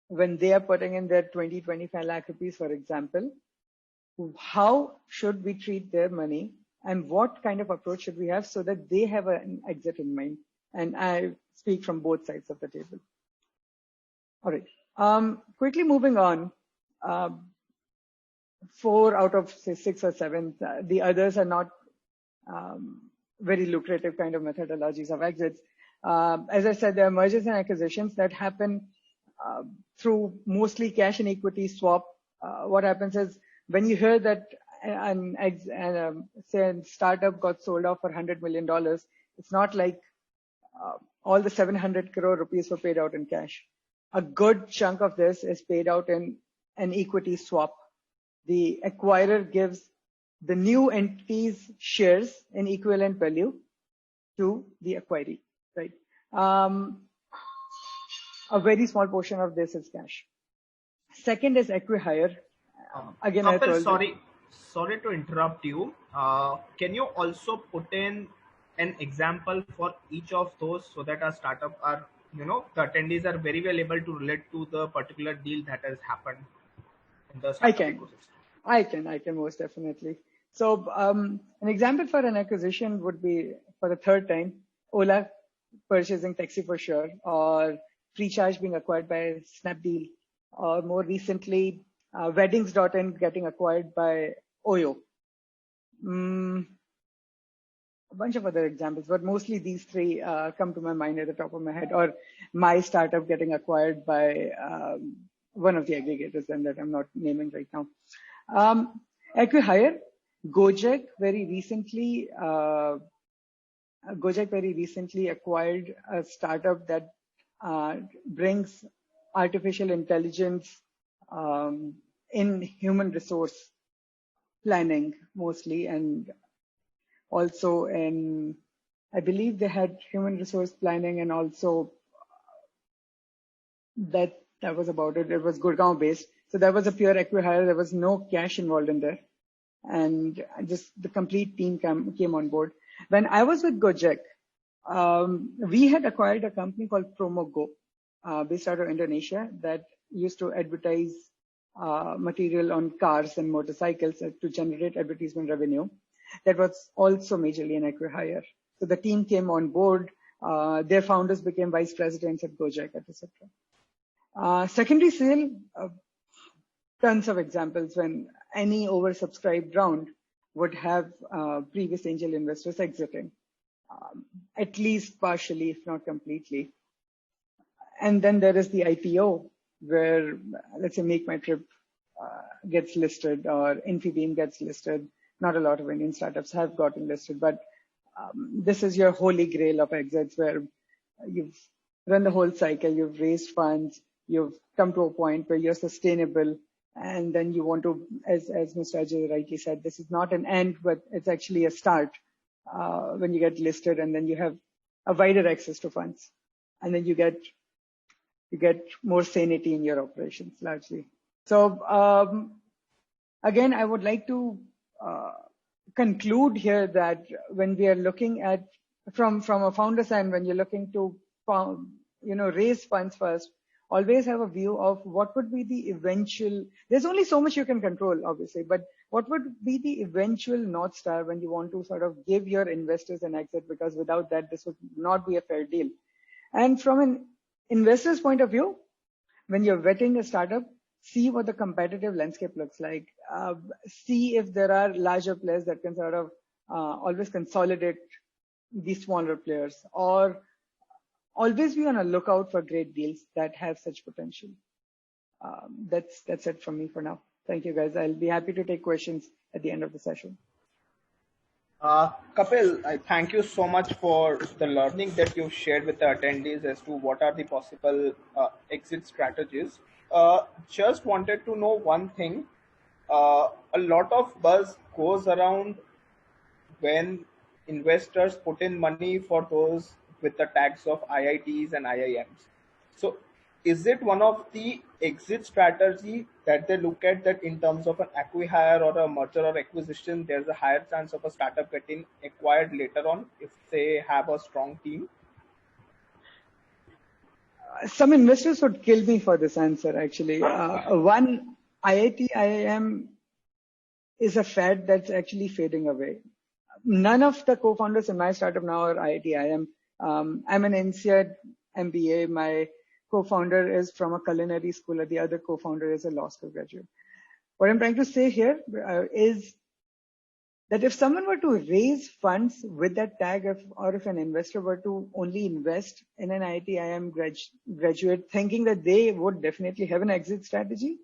When they are putting in their 20, 25 lakh rupees, for example, how should we treat their money and what kind of approach should we have so that they have an exit in mind? And I speak from both sides of the table. All right. Quickly moving on. 4 out of, say, 6 or 7, the others are not very lucrative kind of methodologies of exits. As I said, there are mergers and acquisitions that happen through mostly cash and equity swap. What happens is when you hear that say a startup got sold off for $100 million, it's not like all the 700 crore rupees were paid out in cash. A good chunk of this is paid out in an equity swap. The acquirer gives the new entity's shares in equivalent value to the acquiree, right? A very small portion of this is cash. Second is equihire. Again, Kapil, sorry to interrupt you. Can you also put in an example for each of those so that our startup are, the attendees are very well able to relate to the particular deal that has happened in the startup ecosystem? I can most definitely. So an example for an acquisition would be, for the third time, Ola purchasing Taxi for Sure, or Freecharge being acquired by Snapdeal, or more recently, Weddings.in getting acquired by Oyo. A bunch of other examples, but mostly these three come to my mind at the top of my head, or my startup getting acquired by one of the aggregators and that I'm not naming right now. Acquihire, Gojek very recently acquired a startup that brings artificial intelligence in human resource planning mostly, and also in, I believe they had human resource planning, and also that was about it. It was Gurgaon based. So that was a pure acquihire. There was no cash involved in there. And just the complete team came on board. When I was with Gojek, we had acquired a company called PromoGo, based out of Indonesia, that used to advertise material on cars and motorcycles to generate advertisement revenue. That was also majorly an acquihire. So the team came on board. Their founders became vice presidents at Gojek, etc. Secondary sale, tons of examples when any oversubscribed round would have previous angel investors exiting, at least partially, if not completely. And then there is the IPO, where, let's say, Make My Trip gets listed, or Infibeam gets listed. not a lot of Indian startups have gotten listed, but this is your holy grail of exits where you've run the whole cycle, you've raised funds, you've come to a point where you're sustainable, and then you want to, as Mr. Ajay rightly said, this is not an end, but it's actually a start when you get listed, and then you have a wider access to funds, and then you get more sanity in your operations largely. So again, I would like to conclude here that when we are looking at from a founder side, when you're looking to raise funds first, always have a view of what would be the eventual. There's only so much you can control, obviously, but what would be the eventual North Star when you want to sort of give your investors an exit? Because without that, this would not be a fair deal. And from an investor's point of view, when you're vetting a startup, see what the competitive landscape looks like. See if there are larger players that can sort of always consolidate these smaller players, or always be on a lookout for great deals that have such potential. That's it from me for now. Thank you, guys. I'll be happy to take questions at the end of the session. Kapil, I thank you so much for the learning that you've shared with the attendees as to what are the possible exit strategies. Just wanted to know one thing. A lot of buzz goes around when investors put in money for those with the tags of IITs and IIMs. So is it one of the exit strategy that they look at, that in terms of an acqui-hire or a merger or acquisition, there's a higher chance of a startup getting acquired later on if they have a strong team? Some investors would kill me for this answer, actually. One, IIT, IIM is a fad that's actually fading away. None of the co-founders in my startup now are IIT, IIM. I'm an INSEAD MBA. My co-founder is from a culinary school, and the other co-founder is a law school graduate. What I'm trying to say here is that if someone were to raise funds with that tag, or if an investor were to only invest in an IIT, IIM graduate thinking that they would definitely have an exit strategy,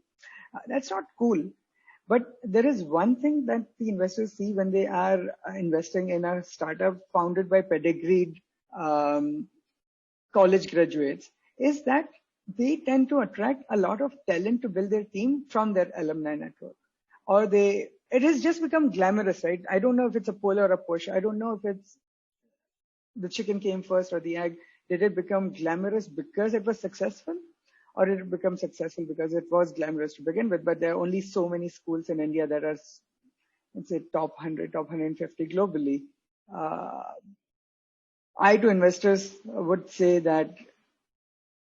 that's not cool. But there is one thing that the investors see when they are investing in a startup founded by pedigreed college graduates, is that they tend to attract a lot of talent to build their team from their alumni network. Or it has just become glamorous, right? I don't know if it's a pull or a push. I don't know if it's the chicken came first or the egg. Did it become glamorous because it was successful? Or did it become successful because it was glamorous to begin with? But there are only so many schools in India that are, let's say, top 100, top 150 globally. I, to investors, would say that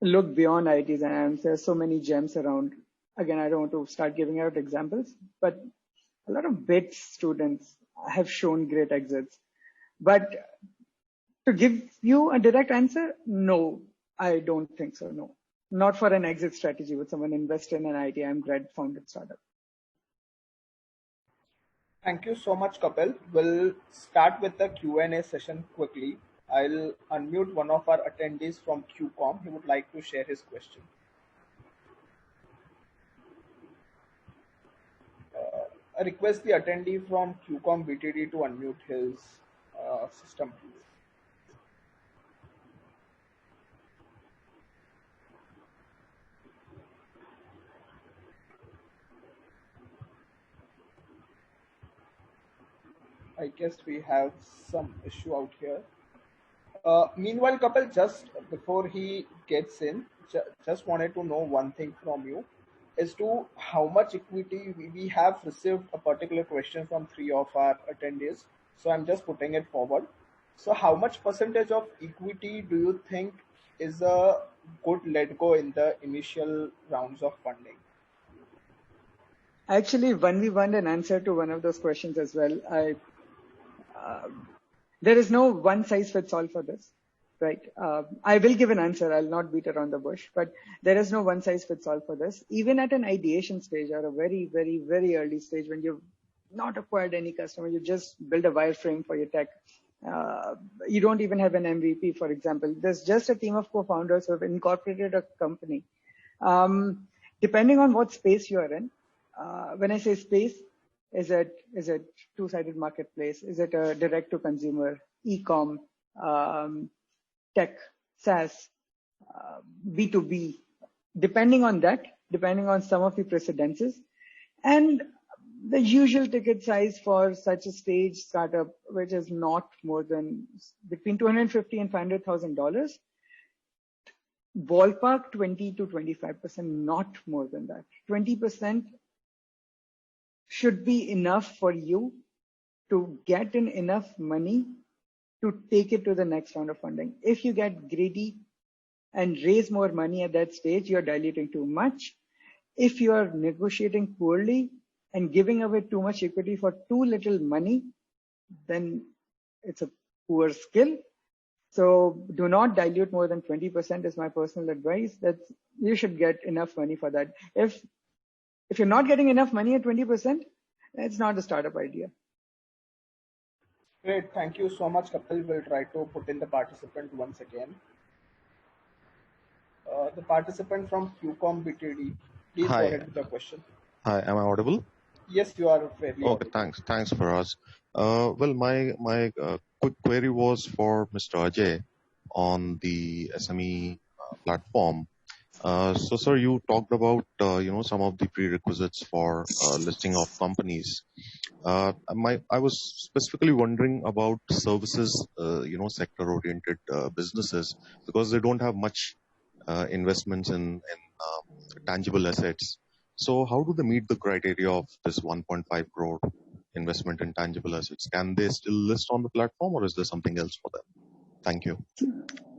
look beyond IITs and IIMs. There are so many gems around. Again, I don't want to start giving out examples, but a lot of BITS students have shown great exits. But to give you a direct answer, no, I don't think so, no. Not for an exit strategy with someone invest in an IIT, IIM grad founded startup. Thank you so much, Kapil. We'll start with the Q&A session quickly. I'll unmute one of our attendees from QCOM. He would like to share his question. I request the attendee from QCOM BTD to unmute his system, please. I guess we have some issue out here. Meanwhile, Kapil, just before he gets in, just wanted to know one thing from you as to how much equity we have received a particular question from 3 of our attendees. So I'm just putting it forward. So how much percentage of equity do you think is a good let go in the initial rounds of funding? Actually, when we want an answer to one of those questions as well, there is no one size fits all for this, right? I will give an answer. I'll not beat around the bush, but there is no one size fits all for this. Even at an ideation stage or a very, very, very early stage, when you've not acquired any customer, you just build a wireframe for your tech. You don't even have an MVP, for example. There's just a team of co-founders who have incorporated a company. Depending on what space you are in, when I say space, Is it two-sided marketplace? Is it a direct-to-consumer, e-com, tech, SaaS, B2B? Depending on that, depending on some of the precedences, and the usual ticket size for such a stage startup, which is not more than between $250,000 and $500,000, ballpark 20 to 25%, not more than that. 20% should be enough for you to get in enough money to take it to the next round of funding. If you get greedy and raise more money at that stage, you're diluting too much. If you are negotiating poorly and giving away too much equity for too little money, then it's a poor skill. So do not dilute more than 20% is my personal advice. That you should get enough money for that. If you're not getting enough money at 20%, it's not a startup idea. Great, thank you so much, Kapil. We'll try to put in the participant once again. The participant from QCOM BTD, please Hi. go ahead with the question. Hi, am I audible? Yes, you are fairly Okay, audible. thanks for us. Well, my quick query was for Mr. Ajay on the SME platform. So, sir, you talked about some of the prerequisites for listing of companies. I was specifically wondering about services, sector-oriented businesses, because they don't have much investments in tangible assets. So how do they meet the criteria of this 1.5 crore investment in tangible assets? Can they still list on the platform, or is there something else for them? Thank you.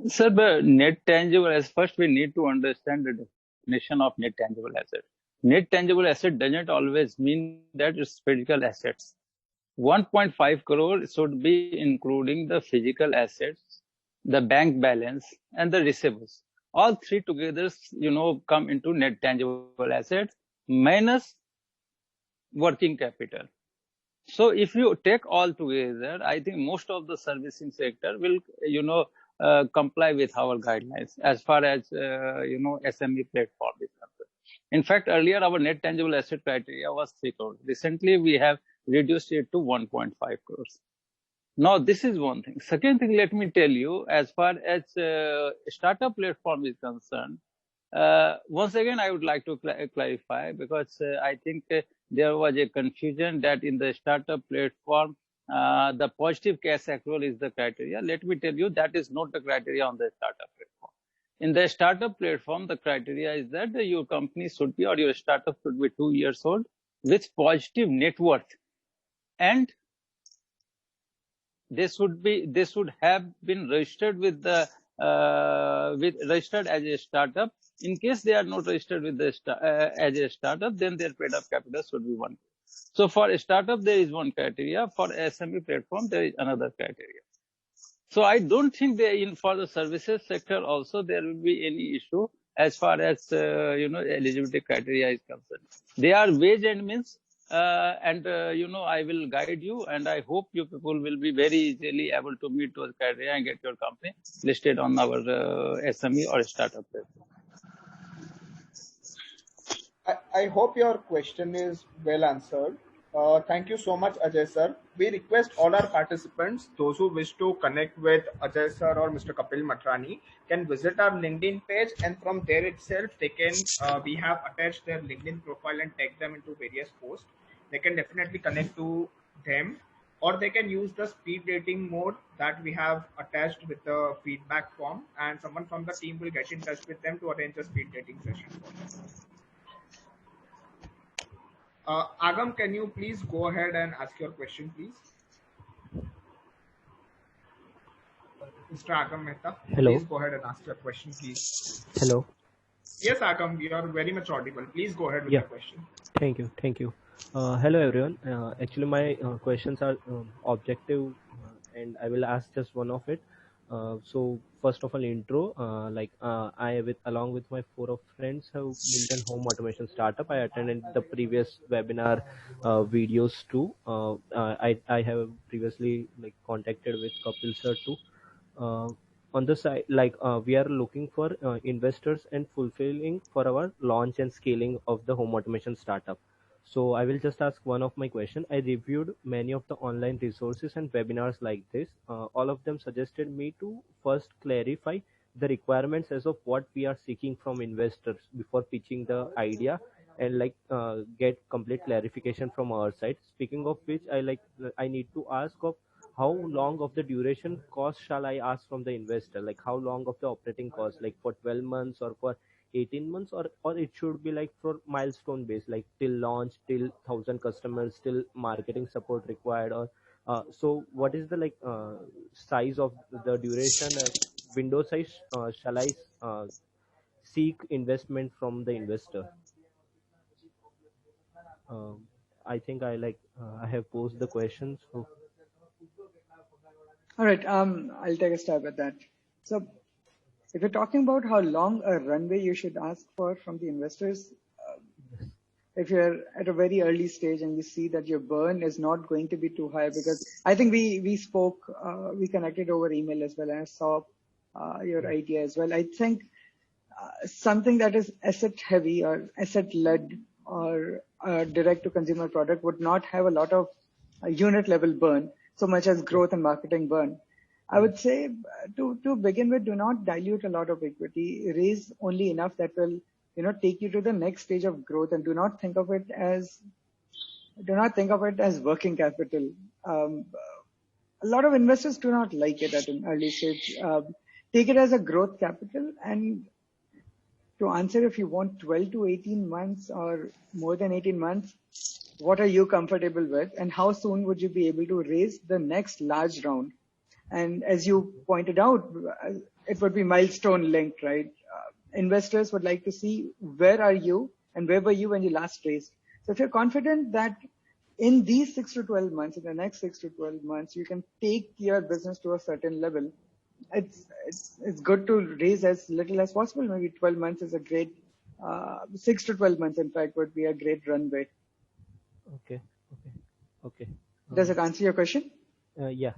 Sir, the net tangible as first we need to understand the definition of net tangible asset. Net tangible asset doesn't always mean that it's physical assets. 1.5 crore should be including the physical assets, the bank balance, and the receivables. All three together, come into net tangible assets minus working capital. So if you take all together, I think most of the servicing sector will, comply with our guidelines as far as, SME platform is concerned. In fact, earlier our net tangible asset criteria was 3 crores. Recently, we have reduced it to 1.5 crores. Now, this is one thing. Second thing, let me tell you, as far as startup platform is concerned, once again, I would like to clarify, because I think there was a confusion that in the startup platform, the positive cash accrual is the criteria. Let me tell you, that is not the criteria on the startup platform. In the startup platform, the criteria is that your company should be, or your startup should be 2 years old with positive net worth, and they should have been registered with the registered as a startup. In case they are not registered with the as a startup, then their paid up capital should be 1. So for a startup, there is one criteria. For SME platform, there is another criteria. So I don't think for the services sector also there will be any issue as far as eligibility criteria is concerned. They are wage and means. I will guide you, and I hope you people will be very easily able to meet those criteria and get your company listed on our SME or startup platform. I hope your question is well answered. Thank you so much, Ajay sir. We request all our participants, those who wish to connect with Ajay sir or Mr. Kapil Matrani, can visit our LinkedIn page, and from there itself, they can. We have attached their LinkedIn profile and tag them into various posts. They can definitely connect to them, or they can use the speed dating mode that we have attached with the feedback form, and someone from the team will get in touch with them to arrange a speed dating session for them. Agam, can you please go ahead and ask your question, please? Mr. Agam Mehta, Hello. please go ahead and ask your question, please. Hello. Yes, Agam, you are very much audible. Please go ahead with your question. Thank you. Hello, everyone. Actually, my questions are objective, and I will ask just one of it. So first of all, intro. Along with my 4 of friends have built a home automation startup. I attended the previous webinar videos too. I have previously contacted with Kapil sir too. On the side, we are looking for investors and fulfilling for our launch and scaling of the home automation startup. So I will just ask one of my question. I reviewed many of the online resources and webinars like this. All of them suggested me to first clarify the requirements as of what we are seeking from investors before pitching the idea, and get complete clarification from our side. Speaking of which, I need to ask of how long of the duration cost shall I ask from the investor? Like how long of the operating cost, like for 12 months or for 18 months, or it should be like for milestone based, like till launch, till 1,000 customers, till marketing support required, or so what is the size of the duration, window size, shall I seek investment from the investor? um, I think I have posed the question. So All right, I'll take a stab at that. So if you're talking about how long a runway you should ask for from the investors, if you're at a very early stage and you see that your burn is not going to be too high, because I think we spoke, we connected over email as well, and I saw your idea as well. I think something that is asset heavy or asset led or direct to consumer product would not have a lot of unit level burn so much as growth and marketing burn. I would say to begin with, do not dilute a lot of equity. Raise only enough that will take you to the next stage of growth, and do not think of it as working capital. A lot of investors do not like it at an early stage. Take it as a growth capital. And to answer if you want 12 to 18 months or more than 18 months, what are you comfortable with, and how soon would you be able to raise the next large round? And as you pointed out, it would be milestone linked, right? Investors would like to see where are you and where were you when you last raised. So if you're confident that in these 6 to 12 months, in the next 6 to 12 months, you can take your business to a certain level, it's good to raise as little as possible. Maybe 12 months is a great, 6 to 12 months, in fact, would be a great runway. Okay. Does it answer your question? Yeah.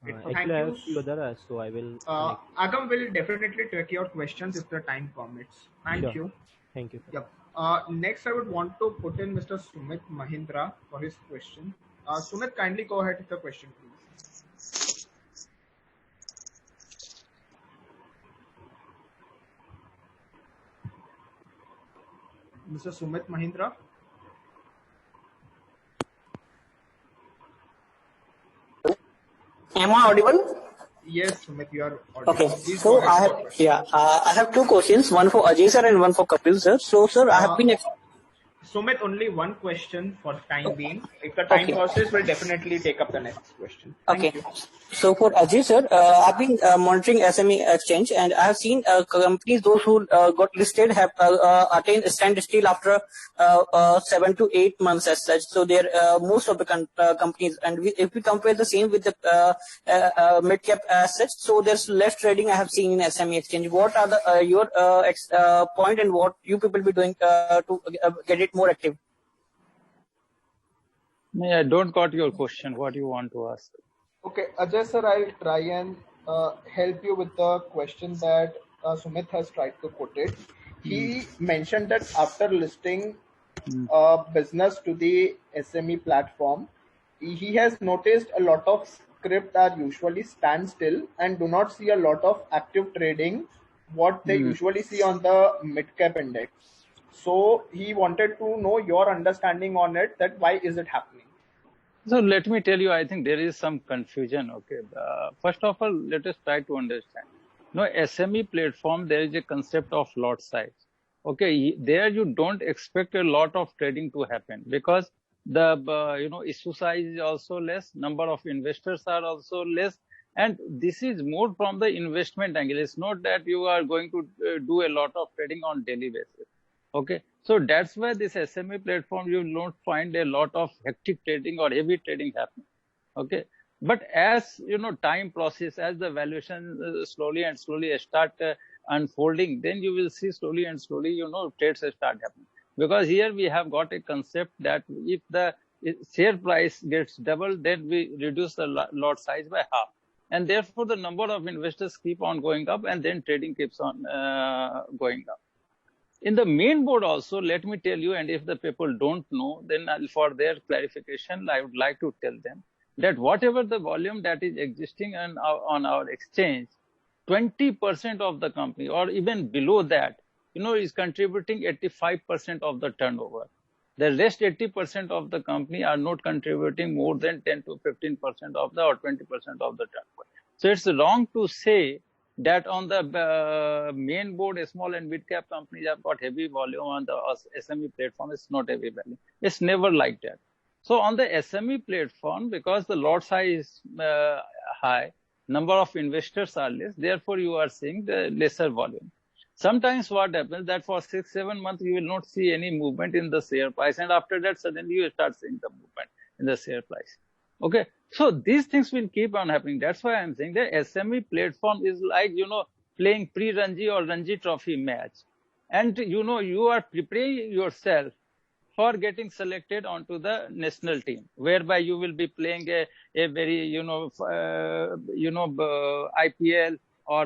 Thank Actually, I you. have few other, so I will. Agam will definitely take your questions if the time permits. Thank Sure. you. Thank you. Yep. Next, I would want to put in Mr. Sumit Mahindra for his question. Sumit, kindly go ahead with the question, please. Mr. Sumit Mahindra. Am I audible? Yes, Sumit, you are audible. Okay. Please So go ahead. I have two questions, one for Ajay sir and one for Kapil sir. So sir, I have been. Sumit, only one question for the time being. If the time passes, we'll definitely take up the next question. Thank you. So for Ajay sir, I've been monitoring SME exchange, and I have seen companies, those who got listed, have attained standstill after 7 to 8 months as such. So they're most of the companies, and if we compare the same with the mid cap as such, so there's less trading I have seen in SME exchange. What are the your point, and what you people be doing to get it more active? I don't got your question. What you want to ask? Okay, Ajay sir, I'll try and help you with the question that Sumit has tried to put it. He mentioned that after listing business to the SME platform, he has noticed a lot of script are usually standstill and do not see a lot of active trading, what they usually see on the mid-cap index. So he wanted to know your understanding on it, that why is it happening? So let me tell you, I think there is some confusion. Okay, first of all, let us try to understand. No, SME platform, there is a concept of lot size. Okay, there you don't expect a lot of trading to happen, because the issue size is also less, number of investors are also less, and this is more from the investment angle. It's not that you are going to do a lot of trading on daily basis. Okay, so that's why this SME platform, you will not find a lot of hectic trading or heavy trading happening. Okay, but as time process, as the valuation slowly and slowly start unfolding, then you will see slowly and slowly trades start happening. Because here we have got a concept that if the share price gets doubled, then we reduce the lot size by half, and therefore the number of investors keep on going up, and then trading keeps on going up. In the main board also, let me tell you, and if the people don't know, then for their clarification, I would like to tell them that whatever the volume that is existing on our exchange, 20% of the company or even below that, is contributing 85% of the turnover. The rest 80% of the company are not contributing more than 10 to 15% of the or 20% of the turnover. So it's wrong to say that on the main board, small and mid cap companies have got heavy volume on the SME platform. It's not heavy volume. It's never like that. So on the SME platform, because the lot size is high, number of investors are less, therefore you are seeing the lesser volume. Sometimes what happens that for 6-7 months you will not see any movement in the share price, and after that suddenly you start seeing the movement in the share price. Okay, so these things will keep on happening. That's why I'm saying the SME platform is like playing pre-Ranji or Ranji Trophy match, and you are preparing yourself for getting selected onto the national team, whereby you will be playing a very IPL or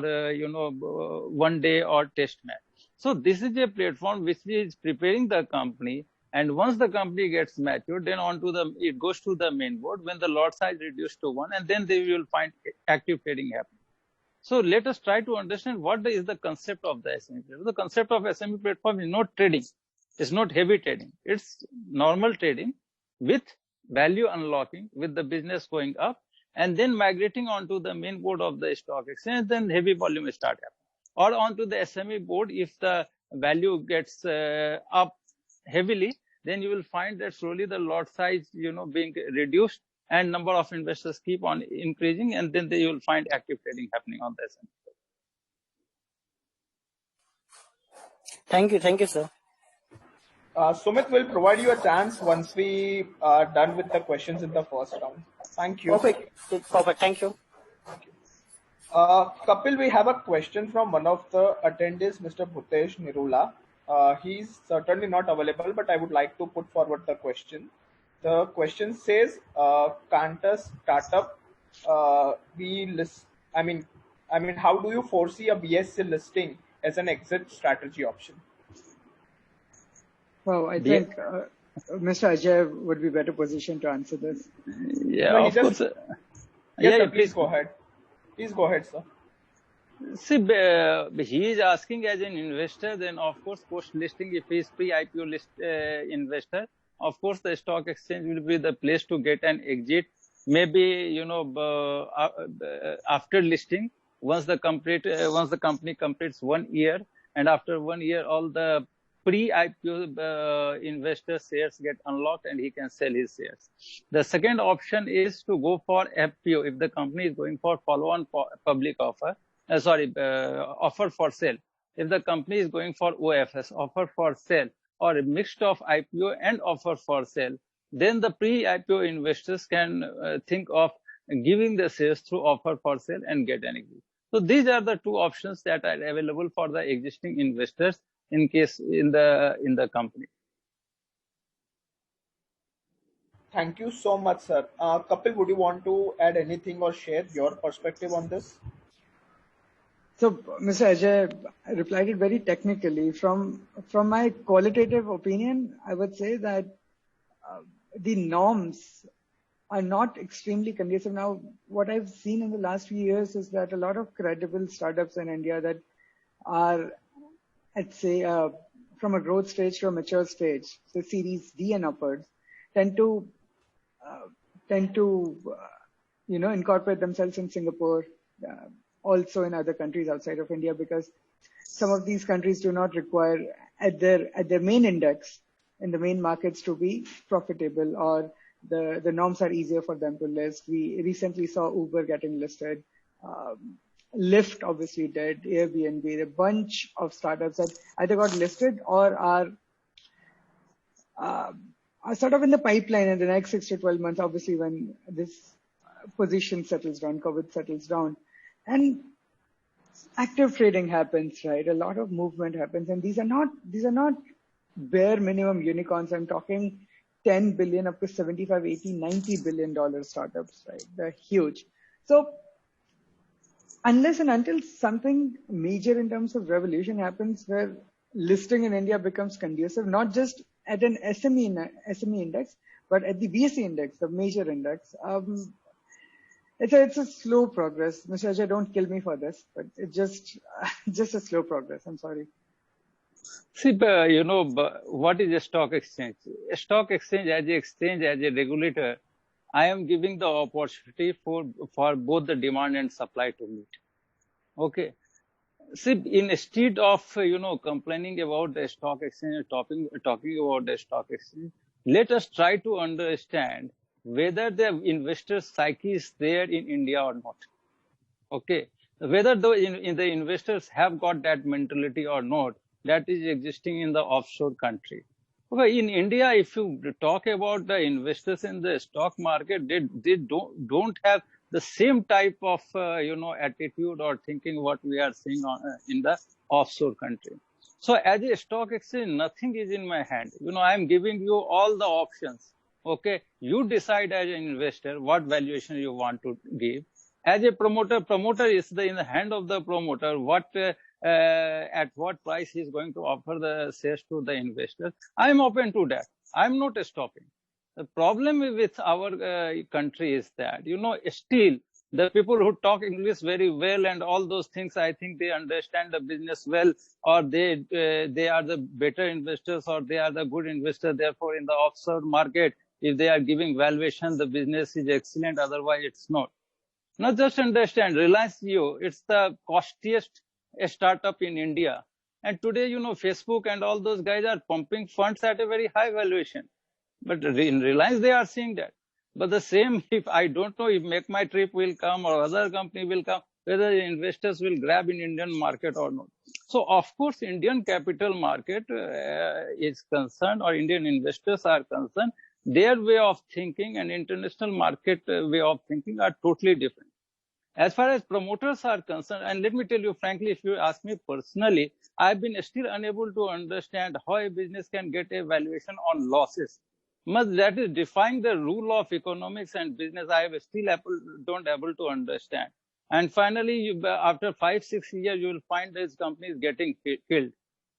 one day or test match. So this is a platform which is preparing the company, and once the company gets matured, then it goes to the main board when the lot size reduced to 1, and then they will find active trading happening. So let us try to understand what is the concept of the SME platform. The concept of SME platform is not trading. It's not heavy trading. It's normal trading with value unlocking, with the business going up, and then migrating onto the main board of the stock exchange, then heavy volume start happening. Or onto the SME board, if the value gets up heavily, then you will find that slowly the lot size, being reduced, and number of investors keep on increasing, and then you will find active trading happening on the SME. Thank you, sir. Sumit will provide you a chance once we are done with the questions in the first round. Thank you. Perfect. Thank you. Kapil, we have a question from one of the attendees, Mr. Bhutesh Nirula. He's certainly not available, but I would like to put forward the question. The question says, can't a startup be list? I mean, how do you foresee a BSE listing as an exit strategy option? Well, I think Mr. Ajay would be better positioned to answer this. Yeah, of course. Yes, sir, please go ahead. Please go ahead, sir. See, he is asking as an investor, then of course post-listing, if he is pre-IPO list investor, of course the stock exchange will be the place to get an exit. Maybe after listing, once the company completes 1 year, and after 1 year all the pre-IPO investor shares get unlocked and he can sell his shares. The second option is to go for FPO if the company is going for follow-on public offer. Offer for sale. If the company is going for OFS, offer for sale, or a mixture of IPO and offer for sale, then the pre-IPO investors can think of giving the shares through offer for sale and get an exit. So these are the two options that are available for the existing investors in case in the company. Thank you so much, sir. Kapil, would you want to add anything or share your perspective on this? So, Mr. Ajay replied it very technically. From my qualitative opinion, I would say that the norms are not extremely conducive. Now, what I've seen in the last few years is that a lot of credible startups in India that are, I'd say, from a growth stage to a mature stage, so Series D and upwards, tend to incorporate themselves in Singapore, also in other countries outside of India, because some of these countries do not require at their main index in the main markets to be profitable, or the norms are easier for them to list. We recently saw Uber getting listed. Lyft obviously did, Airbnb, a bunch of startups that either got listed or are sort of in the pipeline in the next 6 to 12 months, obviously when this position settles down, COVID settles down. And active trading happens, right? A lot of movement happens, and these are not bare minimum unicorns. I'm talking 10 billion up to 75, 80, 90 billion dollar startups, right? They're huge. So unless and until something major in terms of revolution happens where listing in India becomes conducive, not just at an SME index, but at the BSE index, the major index. It's a slow progress. Mr. Ajay, don't kill me for this, but it's just just a slow progress. I'm sorry. See, what is a stock exchange? A stock exchange, as a regulator, I am giving the opportunity for both the demand and supply to meet. Okay. See, instead of complaining about the stock exchange, talking about the stock exchange, let us try to understand whether the investor psyche is there in India or not. Okay, whether the investors have got that mentality or not, that is existing in the offshore country. Okay, in India, if you talk about the investors in the stock market, they don't have the same type of attitude or thinking what we are seeing in the offshore country. So as a stock exchange, nothing is in my hand. I am giving you all the options. Okay, you decide as an investor what valuation you want to give. As a promoter is in the hand of the promoter what at what price he is going to offer the shares to the investors. I am open to that. I am not stopping. The problem with our country is that still the people who talk English very well and all those things, I think they understand the business well, or they are the better investors, or they are the good investors. Therefore, in the offshore market, if they are giving valuation, the business is excellent. Otherwise, it's not. Now just understand, Reliance Jio, it's the costliest startup in India. And today, Facebook and all those guys are pumping funds at a very high valuation. But in Reliance, they are seeing that. But the same, if I don't know if Make My Trip will come or other company will come, whether the investors will grab in Indian market or not. So of course, Indian capital market is concerned, or Indian investors are concerned. Their way of thinking and international market way of thinking are totally different. As far as promoters are concerned, and let me tell you frankly, if you ask me personally, I've been still unable to understand how a business can get a valuation on losses. But that is defying the rule of economics and business. I have still don't able to understand. And finally, after 5-6 years, you will find these companies getting killed.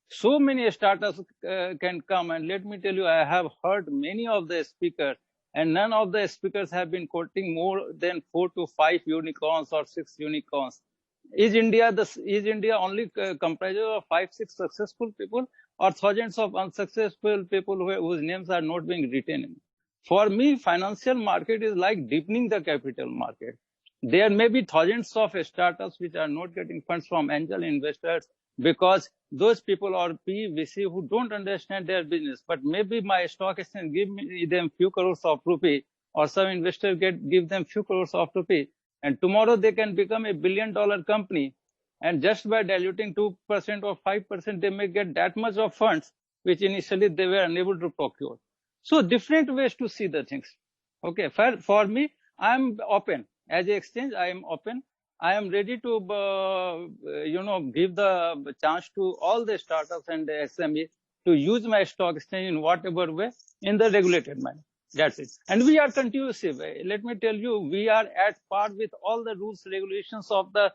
So many startups can come, and let me tell you, I have heard many of the speakers, and none of the speakers have been quoting more than 4 to 5 unicorns or 6 unicorns. Is India only comprised of 5-6 successful people, or thousands of unsuccessful people whose names are not being written? For me, financial market is like deepening the capital market. There may be thousands of startups which are not getting funds from angel investors because those people are PVC who don't understand their business. But maybe my stock exchange give them few crores of rupee, or some investor give them few crores of rupee, and tomorrow they can become $1 billion company. And just by diluting 2% or 5%, they may get that much of funds which initially they were unable to procure. So different ways to see the things. Okay, for me, I am open. As an exchange, I am open. I am ready to, give the chance to all the startups and the SME to use my stock exchange in whatever way in the regulated manner. That's it. And we are conducive. Let me tell you, we are at par with all the rules, regulations of the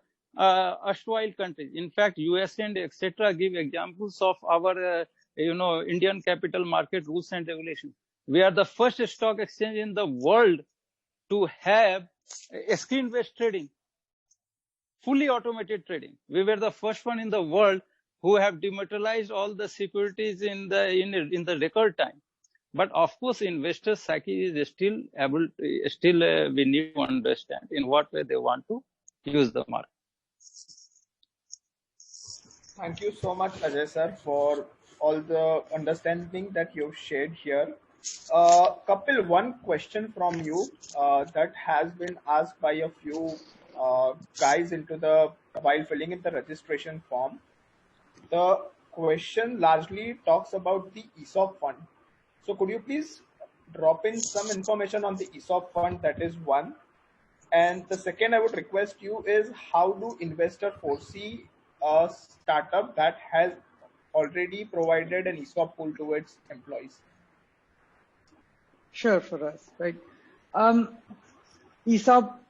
erstwhile countries. In fact, US and etc. give examples of our, Indian capital market rules and regulations. We are the first stock exchange in the world to have screen-based trading, fully automated trading. We were the first one in the world who have dematerialized all the securities in the record time. But of course, investor psyche is still we need to understand in what way they want to use the market. Thank you so much, Ajay sir, for all the understanding that you've shared here. Kapil, one question from you that has been asked by a few guys while filling in the registration form. The question largely talks about the ESOP fund. So could you please drop in some information on the ESOP fund? That is one. And the second I would request you is, how do investors foresee a startup that has already provided an ESOP pool to its employees? Sure, for us, right? ESOP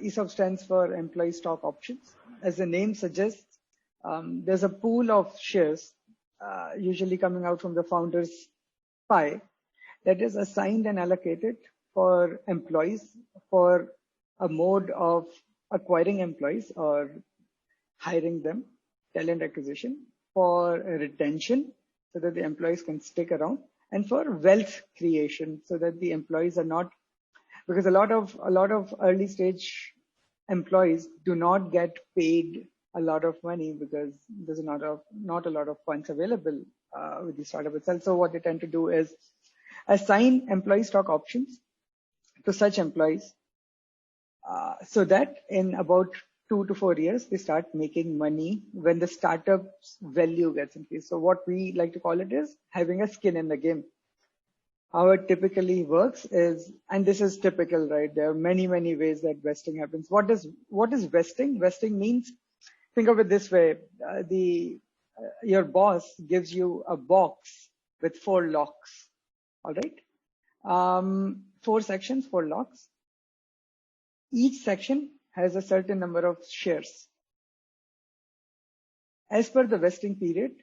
ESOP stands for Employee Stock Options. As the name suggests, there's a pool of shares, usually coming out from the founder's pie, that is assigned and allocated for employees, for a mode of acquiring employees or hiring them, talent acquisition, for retention so that the employees can stick around, and for wealth creation so that the employees are not, because a lot of early stage employees do not get paid a lot of money because there's not a lot of funds available with the startup itself. So what they tend to do is assign employee stock options to such employees so that in about 2 to 4 years, they start making money when the startup's value gets increased. So what we like to call it is having a skin in the game. How it typically works is, and this is typical, right? There are many ways that vesting happens. What is vesting? Vesting means, think of it this way: your boss gives you a box with 4 locks. All right, 4 sections, 4 locks. Each section has a certain number of shares. As per the vesting period,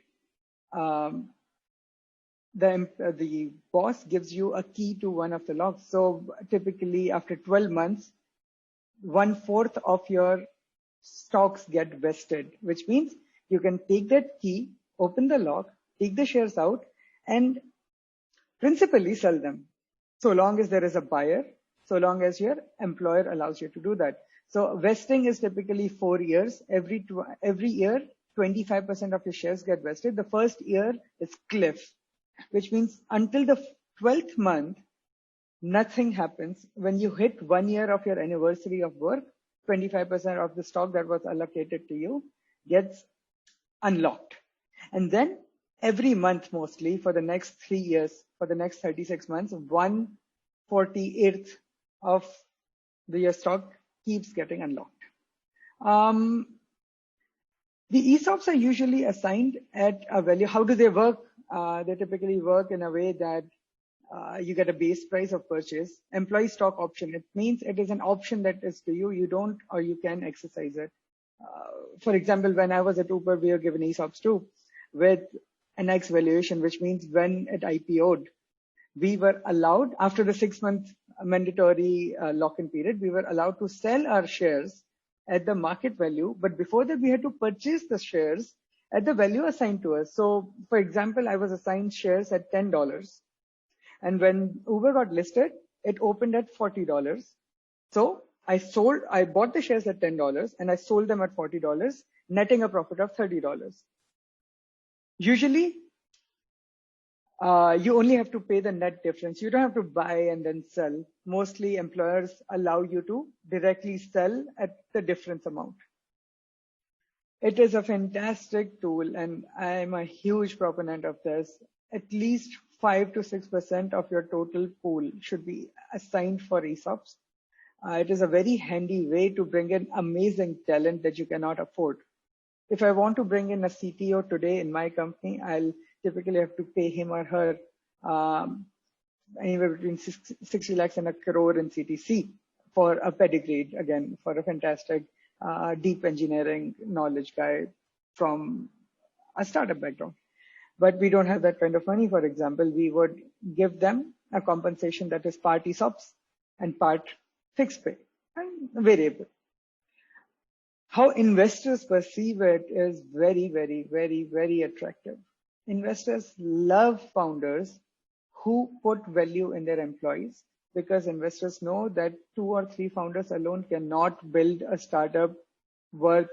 the boss gives you a key to one of the locks. So typically after 12 months, 1/4 of your stocks get vested, which means you can take that key, open the lock, take the shares out, and principally sell them. So long as there is a buyer, so long as your employer allows you to do that. So vesting is typically 4 years. Every year, 25% of your shares get vested. The first year is cliff, which means until the 12th month, nothing happens. When you hit 1 year of your anniversary of work, 25% of the stock that was allocated to you gets unlocked. And then every month, mostly for the next 3 years, for the next 36 months, 1/48th of your stock keeps getting unlocked. The ESOPs are usually assigned at a value. How do they work? They typically work in a way that you get a base price of purchase. Employee stock option, it means it is an option that is to you. You don't, or you can exercise it. For example, when I was at Uber, we were given ESOPs too with an X valuation, which means when it IPO'd, we were allowed, after the 6-month mandatory lock-in period, we were allowed to sell our shares at the market value. But before that, we had to purchase the shares at the value assigned to us. So for example, I was assigned shares at $10. And when Uber got listed, it opened at $40. So I bought the shares at $10 and I sold them at $40, netting a profit of $30. Usually, you only have to pay the net difference. You don't have to buy and then sell. Mostly employers allow you to directly sell at the difference amount. It is a fantastic tool, and I am a huge proponent of this. At least 5 to 6% of your total pool should be assigned for ESOPs. It is a very handy way to bring in amazing talent that you cannot afford. If I want to bring in a CTO today in my company, I'll typically have to pay him or her anywhere between 60 lakhs and a crore in CTC for a pedigree, again, for a fantastic deep engineering knowledge guy from a startup background. But we don't have that kind of money. For example, we would give them a compensation that is part ESOPs and part fixed pay and variable. How investors perceive it is very attractive. Investors love founders who put value in their employees, because investors know that 2 or 3 founders alone cannot build a startup worth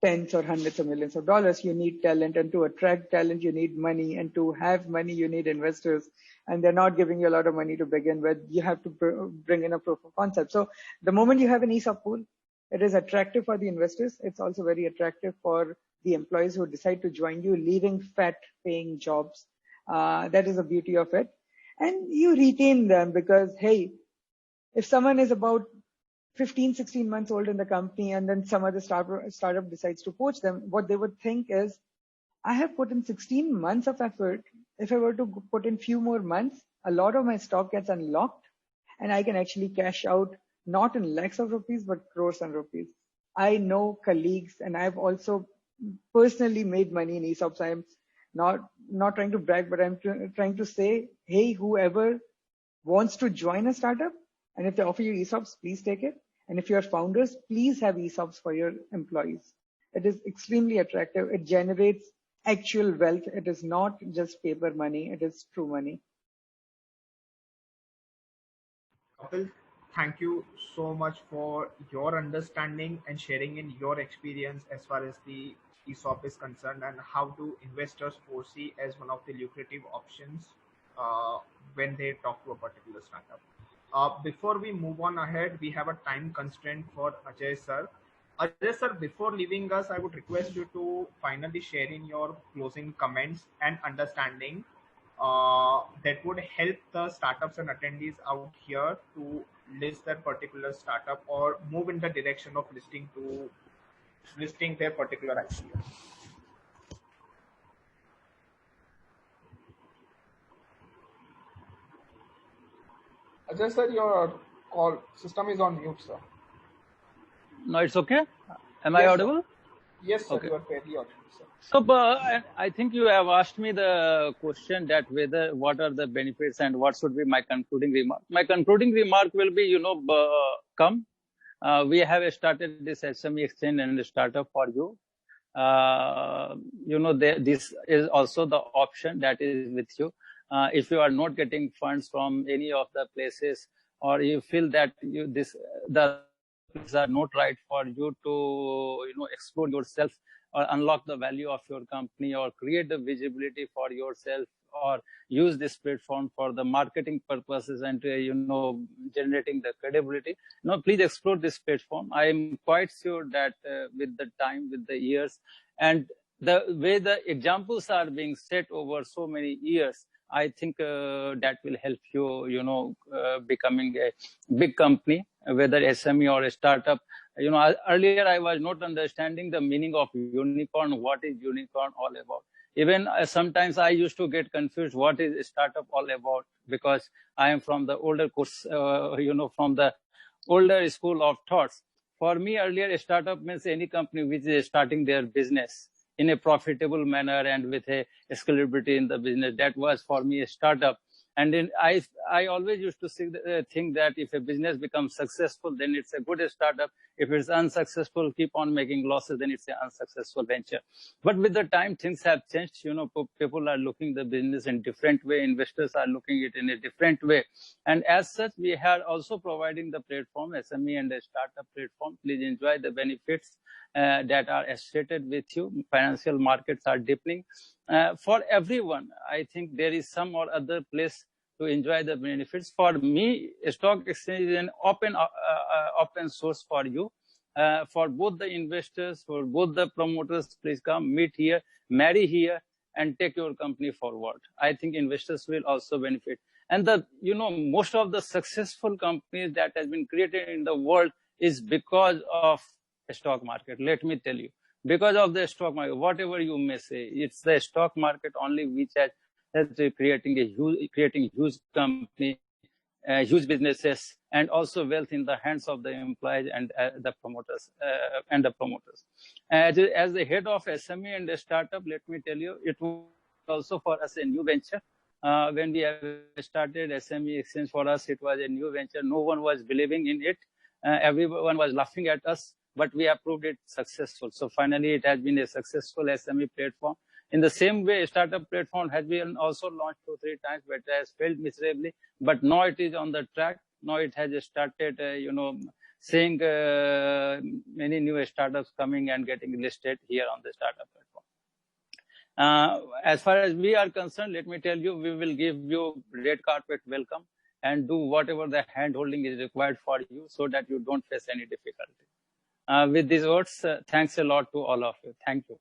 tens or hundreds of millions of dollars. You need talent, and to attract talent, you need money, and to have money, you need investors, and they're not giving you a lot of money to begin with. You have to bring in a proof of concept. So the moment you have an ESOP pool, it is attractive for the investors. It's also very attractive for the employees who decide to join you, leaving fat paying jobs. That is the beauty of it. And you retain them because, hey, if someone is about 15, 16 months old in the company and then some other startup decides to poach them, what they would think is, I have put in 16 months of effort. If I were to put in few more months, a lot of my stock gets unlocked and I can actually cash out not in lakhs of rupees, but crores and rupees. I know colleagues, and I've also personally made money in ESOPs. I'm not trying to brag, but I'm trying to say, hey, whoever wants to join a startup, and if they offer you ESOPs, please take it. And if you are founders, please have ESOPs for your employees. It is extremely attractive. It generates actual wealth. It is not just paper money. It is true money. Kapil, thank you so much for your understanding and sharing in your experience as far as the ESOP is concerned, and how do investors foresee as one of the lucrative options uh, when they talk to a particular startup. Before we move on ahead, we have a time constraint for Ajay sir. Ajay sir, before leaving us, I would request you to finally share in your closing comments and understanding that would help the startups and attendees out here to list their particular startup or move in the direction of listing their particular IPO. Ajay sir, your call system is on mute, sir. No, it's okay. Am I Yes, sir. audible? Yes, sir. Okay. You are fairly audible, sir. So, I think you have asked me the question that what are the benefits and what should be my concluding remark. My concluding remark will be, we have started this SME exchange and startup for you. This is also the option that is with you. If you are not getting funds from any of the places, or you feel that the places are not right for you to explore yourself or unlock the value of your company or create the visibility for yourself, or use this platform for the marketing purposes and generating the credibility, please explore this platform. I am quite sure that with the time, with the years, and the way the examples are being set over so many years, I think that will help you, becoming a big company, whether SME or a startup. Earlier I was not understanding the meaning of unicorn. What is unicorn all about? Even sometimes I used to get confused what is a startup all about, because I am from the older course, from the older school of thoughts. For me, earlier, a startup means any company which is starting their business in a profitable manner and with a scalability in the business. That was for me a startup. And then I always used to think that if a business becomes successful, then it's a good startup. If it's unsuccessful, keep on making losses, then it's an unsuccessful venture. But with the time, things have changed. People are looking the business in different way. Investors are looking it in a different way. And as such, we are also providing the platform, SME and a startup platform. Please enjoy the benefits that are associated with you. Financial markets are deepening. For everyone, I think there is some or other place to enjoy the benefits. For me, stock exchange is an open source for you. For both the investors, for both the promoters, please come, meet here, marry here, and take your company forward. I think investors will also benefit. And most of the successful companies that has been created in the world is because of the stock market. Let me tell you, because of the stock market, whatever you may say, it's the stock market only which has creating huge company, huge businesses, and also wealth in the hands of the employees and the promoters. As the head of SME and the startup, let me tell you, it was also for us a new venture. When we have started SME Exchange, for us it was a new venture. No one was believing in it. Everyone was laughing at us, but we have proved it successful. So finally, it has been a successful SME platform. In the same way, startup platform has been also launched 2-3 times, but has failed miserably. But now it is on the track. Now it has started, seeing many new startups coming and getting listed here on the startup platform. As far as we are concerned, let me tell you, we will give you red carpet welcome and do whatever the hand holding is required for you so that you don't face any difficulty. With these words, thanks a lot to all of you. Thank you.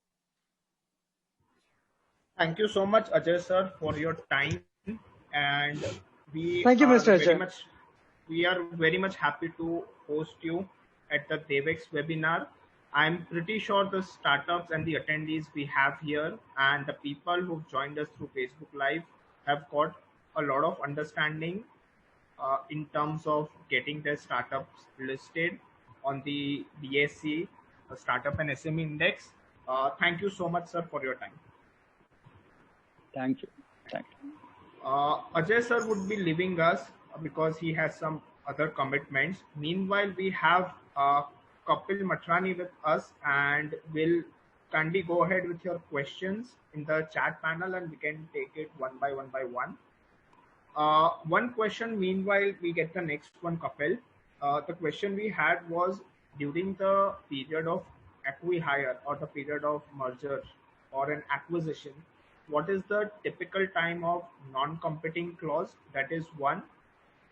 Thank you so much, Ajay sir, for your time. And Thank you, Mr. Ajay. We are very much happy to host you at the DevX webinar. I'm pretty sure the startups and the attendees we have here and the people who've joined us through Facebook Live have got a lot of understanding in terms of getting their startups listed on the BSE Startup and SME Index. Thank you so much, sir, for your time. Thank you. Thank you. Ajay sir would be leaving us because he has some other commitments. Meanwhile, we have Kapil Matrani with us, and we'll kindly go ahead with your questions in the chat panel, and we can take it one by one by one. One question, meanwhile, we get the next one, Kapil. The question we had was during the period of acqui-hire or the period of merger or an acquisition, what is the typical time of non-competing clause? That is one.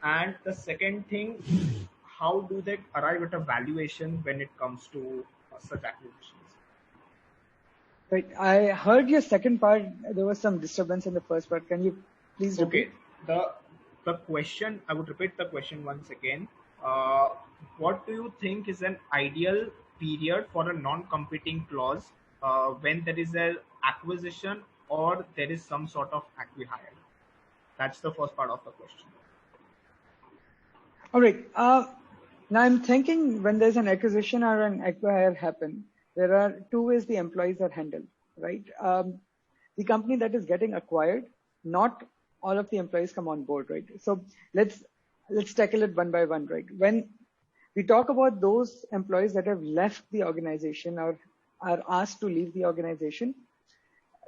And the second thing, how do they arrive at a valuation when it comes to such acquisitions? Right. I heard your second part. There was some disturbance in the first part. Can you please repeat? Okay. The question, I would repeat the question once again. What do you think is an ideal period for a non-competing clause when there is an acquisition or there is some sort of acqui-hire? That's the first part of the question. All right. Now I'm thinking when there's an acquisition or an acquire happen, there are two ways the employees are handled, right? The company that is getting acquired, not all of the employees come on board, right? So let's tackle it one by one, right? When we talk about those employees that have left the organization or are asked to leave the organization,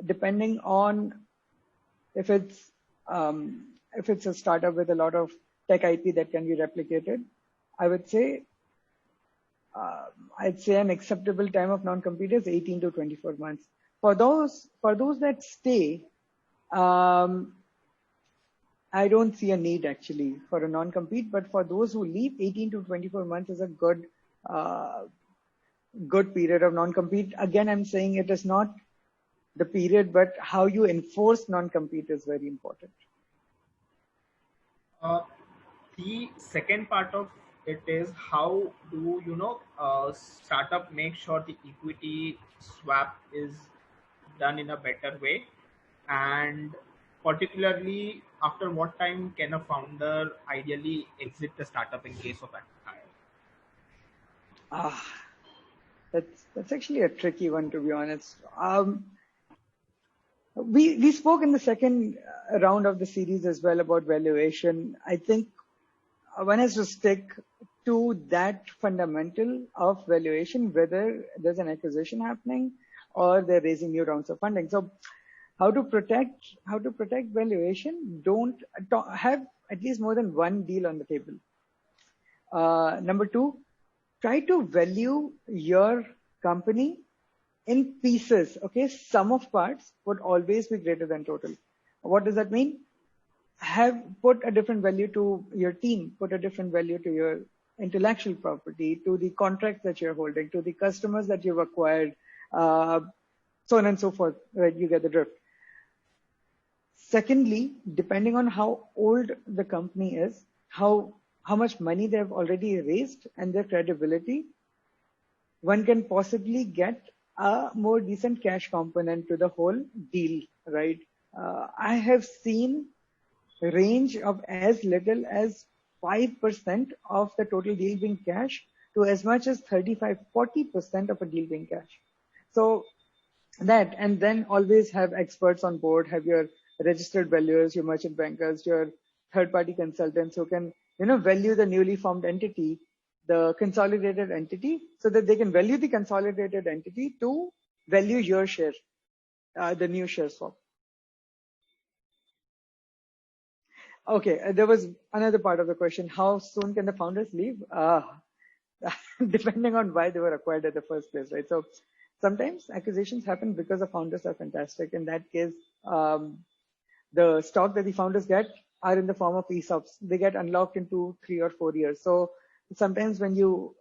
depending on if it's a startup with a lot of tech IP that can be replicated, I would say I'd say an acceptable time of non-compete is 18 to 24 months. For those that stay, I don't see a need actually for a non-compete, but for those who leave, 18 to 24 months is a good period of non-compete. Again, I'm saying it is not the period, but how you enforce non-compete is very important. The second part of it is how do startup make sure the equity swap is done in a better way, and particularly after what time can a founder ideally exit the startup in case of acquisition? That's actually a tricky one, to be honest. We spoke in the second round of the series as well about valuation. I think one has to stick to that fundamental of valuation, whether there's an acquisition happening or they're raising new rounds of funding. So how to protect valuation? Don't have at least more than one deal on the table. Number two, try to value your company in pieces. Okay, sum of parts would always be greater than total. What does that mean? Put a different value to your team, put a different value to your intellectual property, to the contracts that you're holding, to the customers that you've acquired, so on and so forth, right? You get the drift. Secondly, depending on how old the company is, how much money they've already raised and their credibility, one can possibly get a more decent cash component to the whole deal, right? I have seen a range of as little as 5% of the total deal being cash to as much as 35-40% of a deal being cash. So that, and then always have experts on board, have your registered valuers, your merchant bankers, your third-party consultants who can, value the newly formed entity, the consolidated entity, so that they can value the consolidated entity to value your share, the new share swap. Okay, there was another part of the question. How soon can the founders leave? Depending on why they were acquired at the first place, right? So sometimes acquisitions happen because the founders are fantastic. In that case, the stock that the founders get are in the form of ESOPs. They get unlocked in 2, 3, or 4 years. So sometimes when you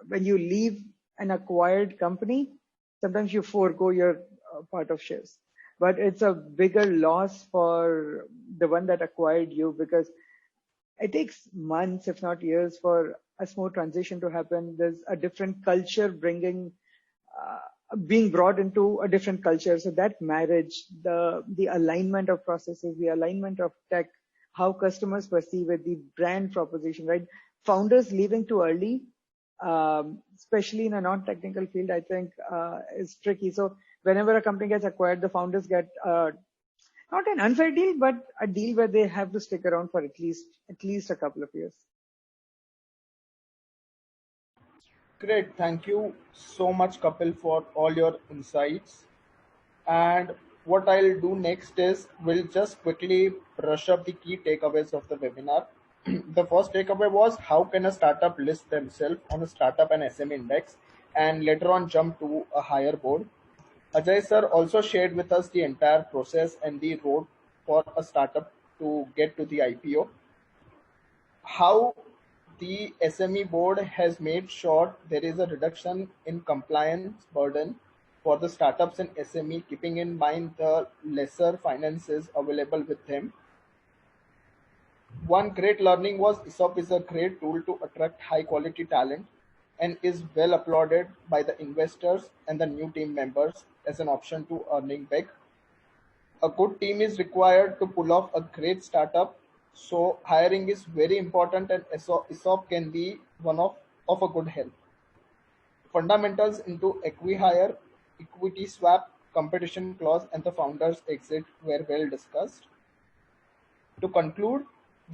leave an acquired company, sometimes you forego your part of shares. But it's a bigger loss for the one that acquired you, because it takes months, if not years, for a smooth transition to happen. There's a different culture being brought into a different culture. So that marriage, the alignment of processes, the alignment of tech, how customers perceive it, the brand proposition, right? Founders leaving too early especially in a non-technical field, I think is tricky. So whenever a company gets acquired, the founders get not an unfair deal, but a deal where they have to stick around for at least a couple of years. Great. Thank you so much, Kapil, for all your insights. And what I'll do next is we'll just quickly brush up the key takeaways of the webinar. The first takeaway was how can a startup list themselves on a startup and SME index and later on jump to a higher board. Ajay sir also shared with us the entire process and the road for a startup to get to the IPO. How the SME board has made sure there is a reduction in compliance burden for the startups and SME, keeping in mind the lesser finances available with them. One great learning was ESOP is a great tool to attract high quality talent and is well applauded by the investors and the new team members as an option to earning big. A good team is required to pull off a great startup, so hiring is very important and ESOP can be one of a good help. Fundamentals into equi-hire, equity swap, competition clause and the founder's exit were well discussed. To conclude,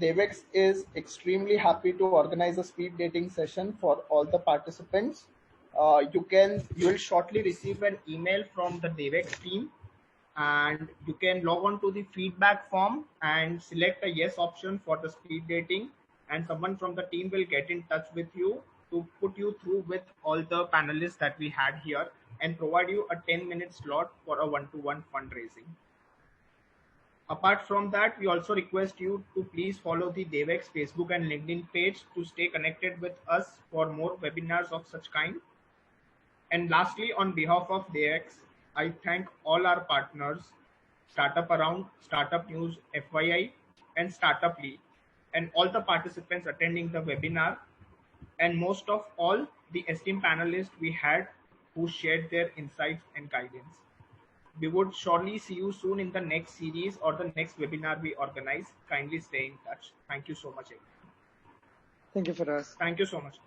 Devex is extremely happy to organize a speed dating session for all the participants. You will shortly receive an email from the Devex team, and you can log on to the feedback form and select a yes option for the speed dating, and someone from the team will get in touch with you to put you through with all the panelists that we had here and provide you a 10-minute slot for a one-to-one fundraising. Apart from that, we also request you to please follow the Devex Facebook and LinkedIn page to stay connected with us for more webinars of such kind. And lastly, on behalf of Devex, I thank all our partners, Startup Around, Startup News FYI, and Startup League, and all the participants attending the webinar, and most of all, the esteemed panelists we had who shared their insights and guidance. We would surely see you soon in the next series or the next webinar we organize. Kindly stay in touch. Thank you so much, everyone. Thank you, Faraz. Thank you so much.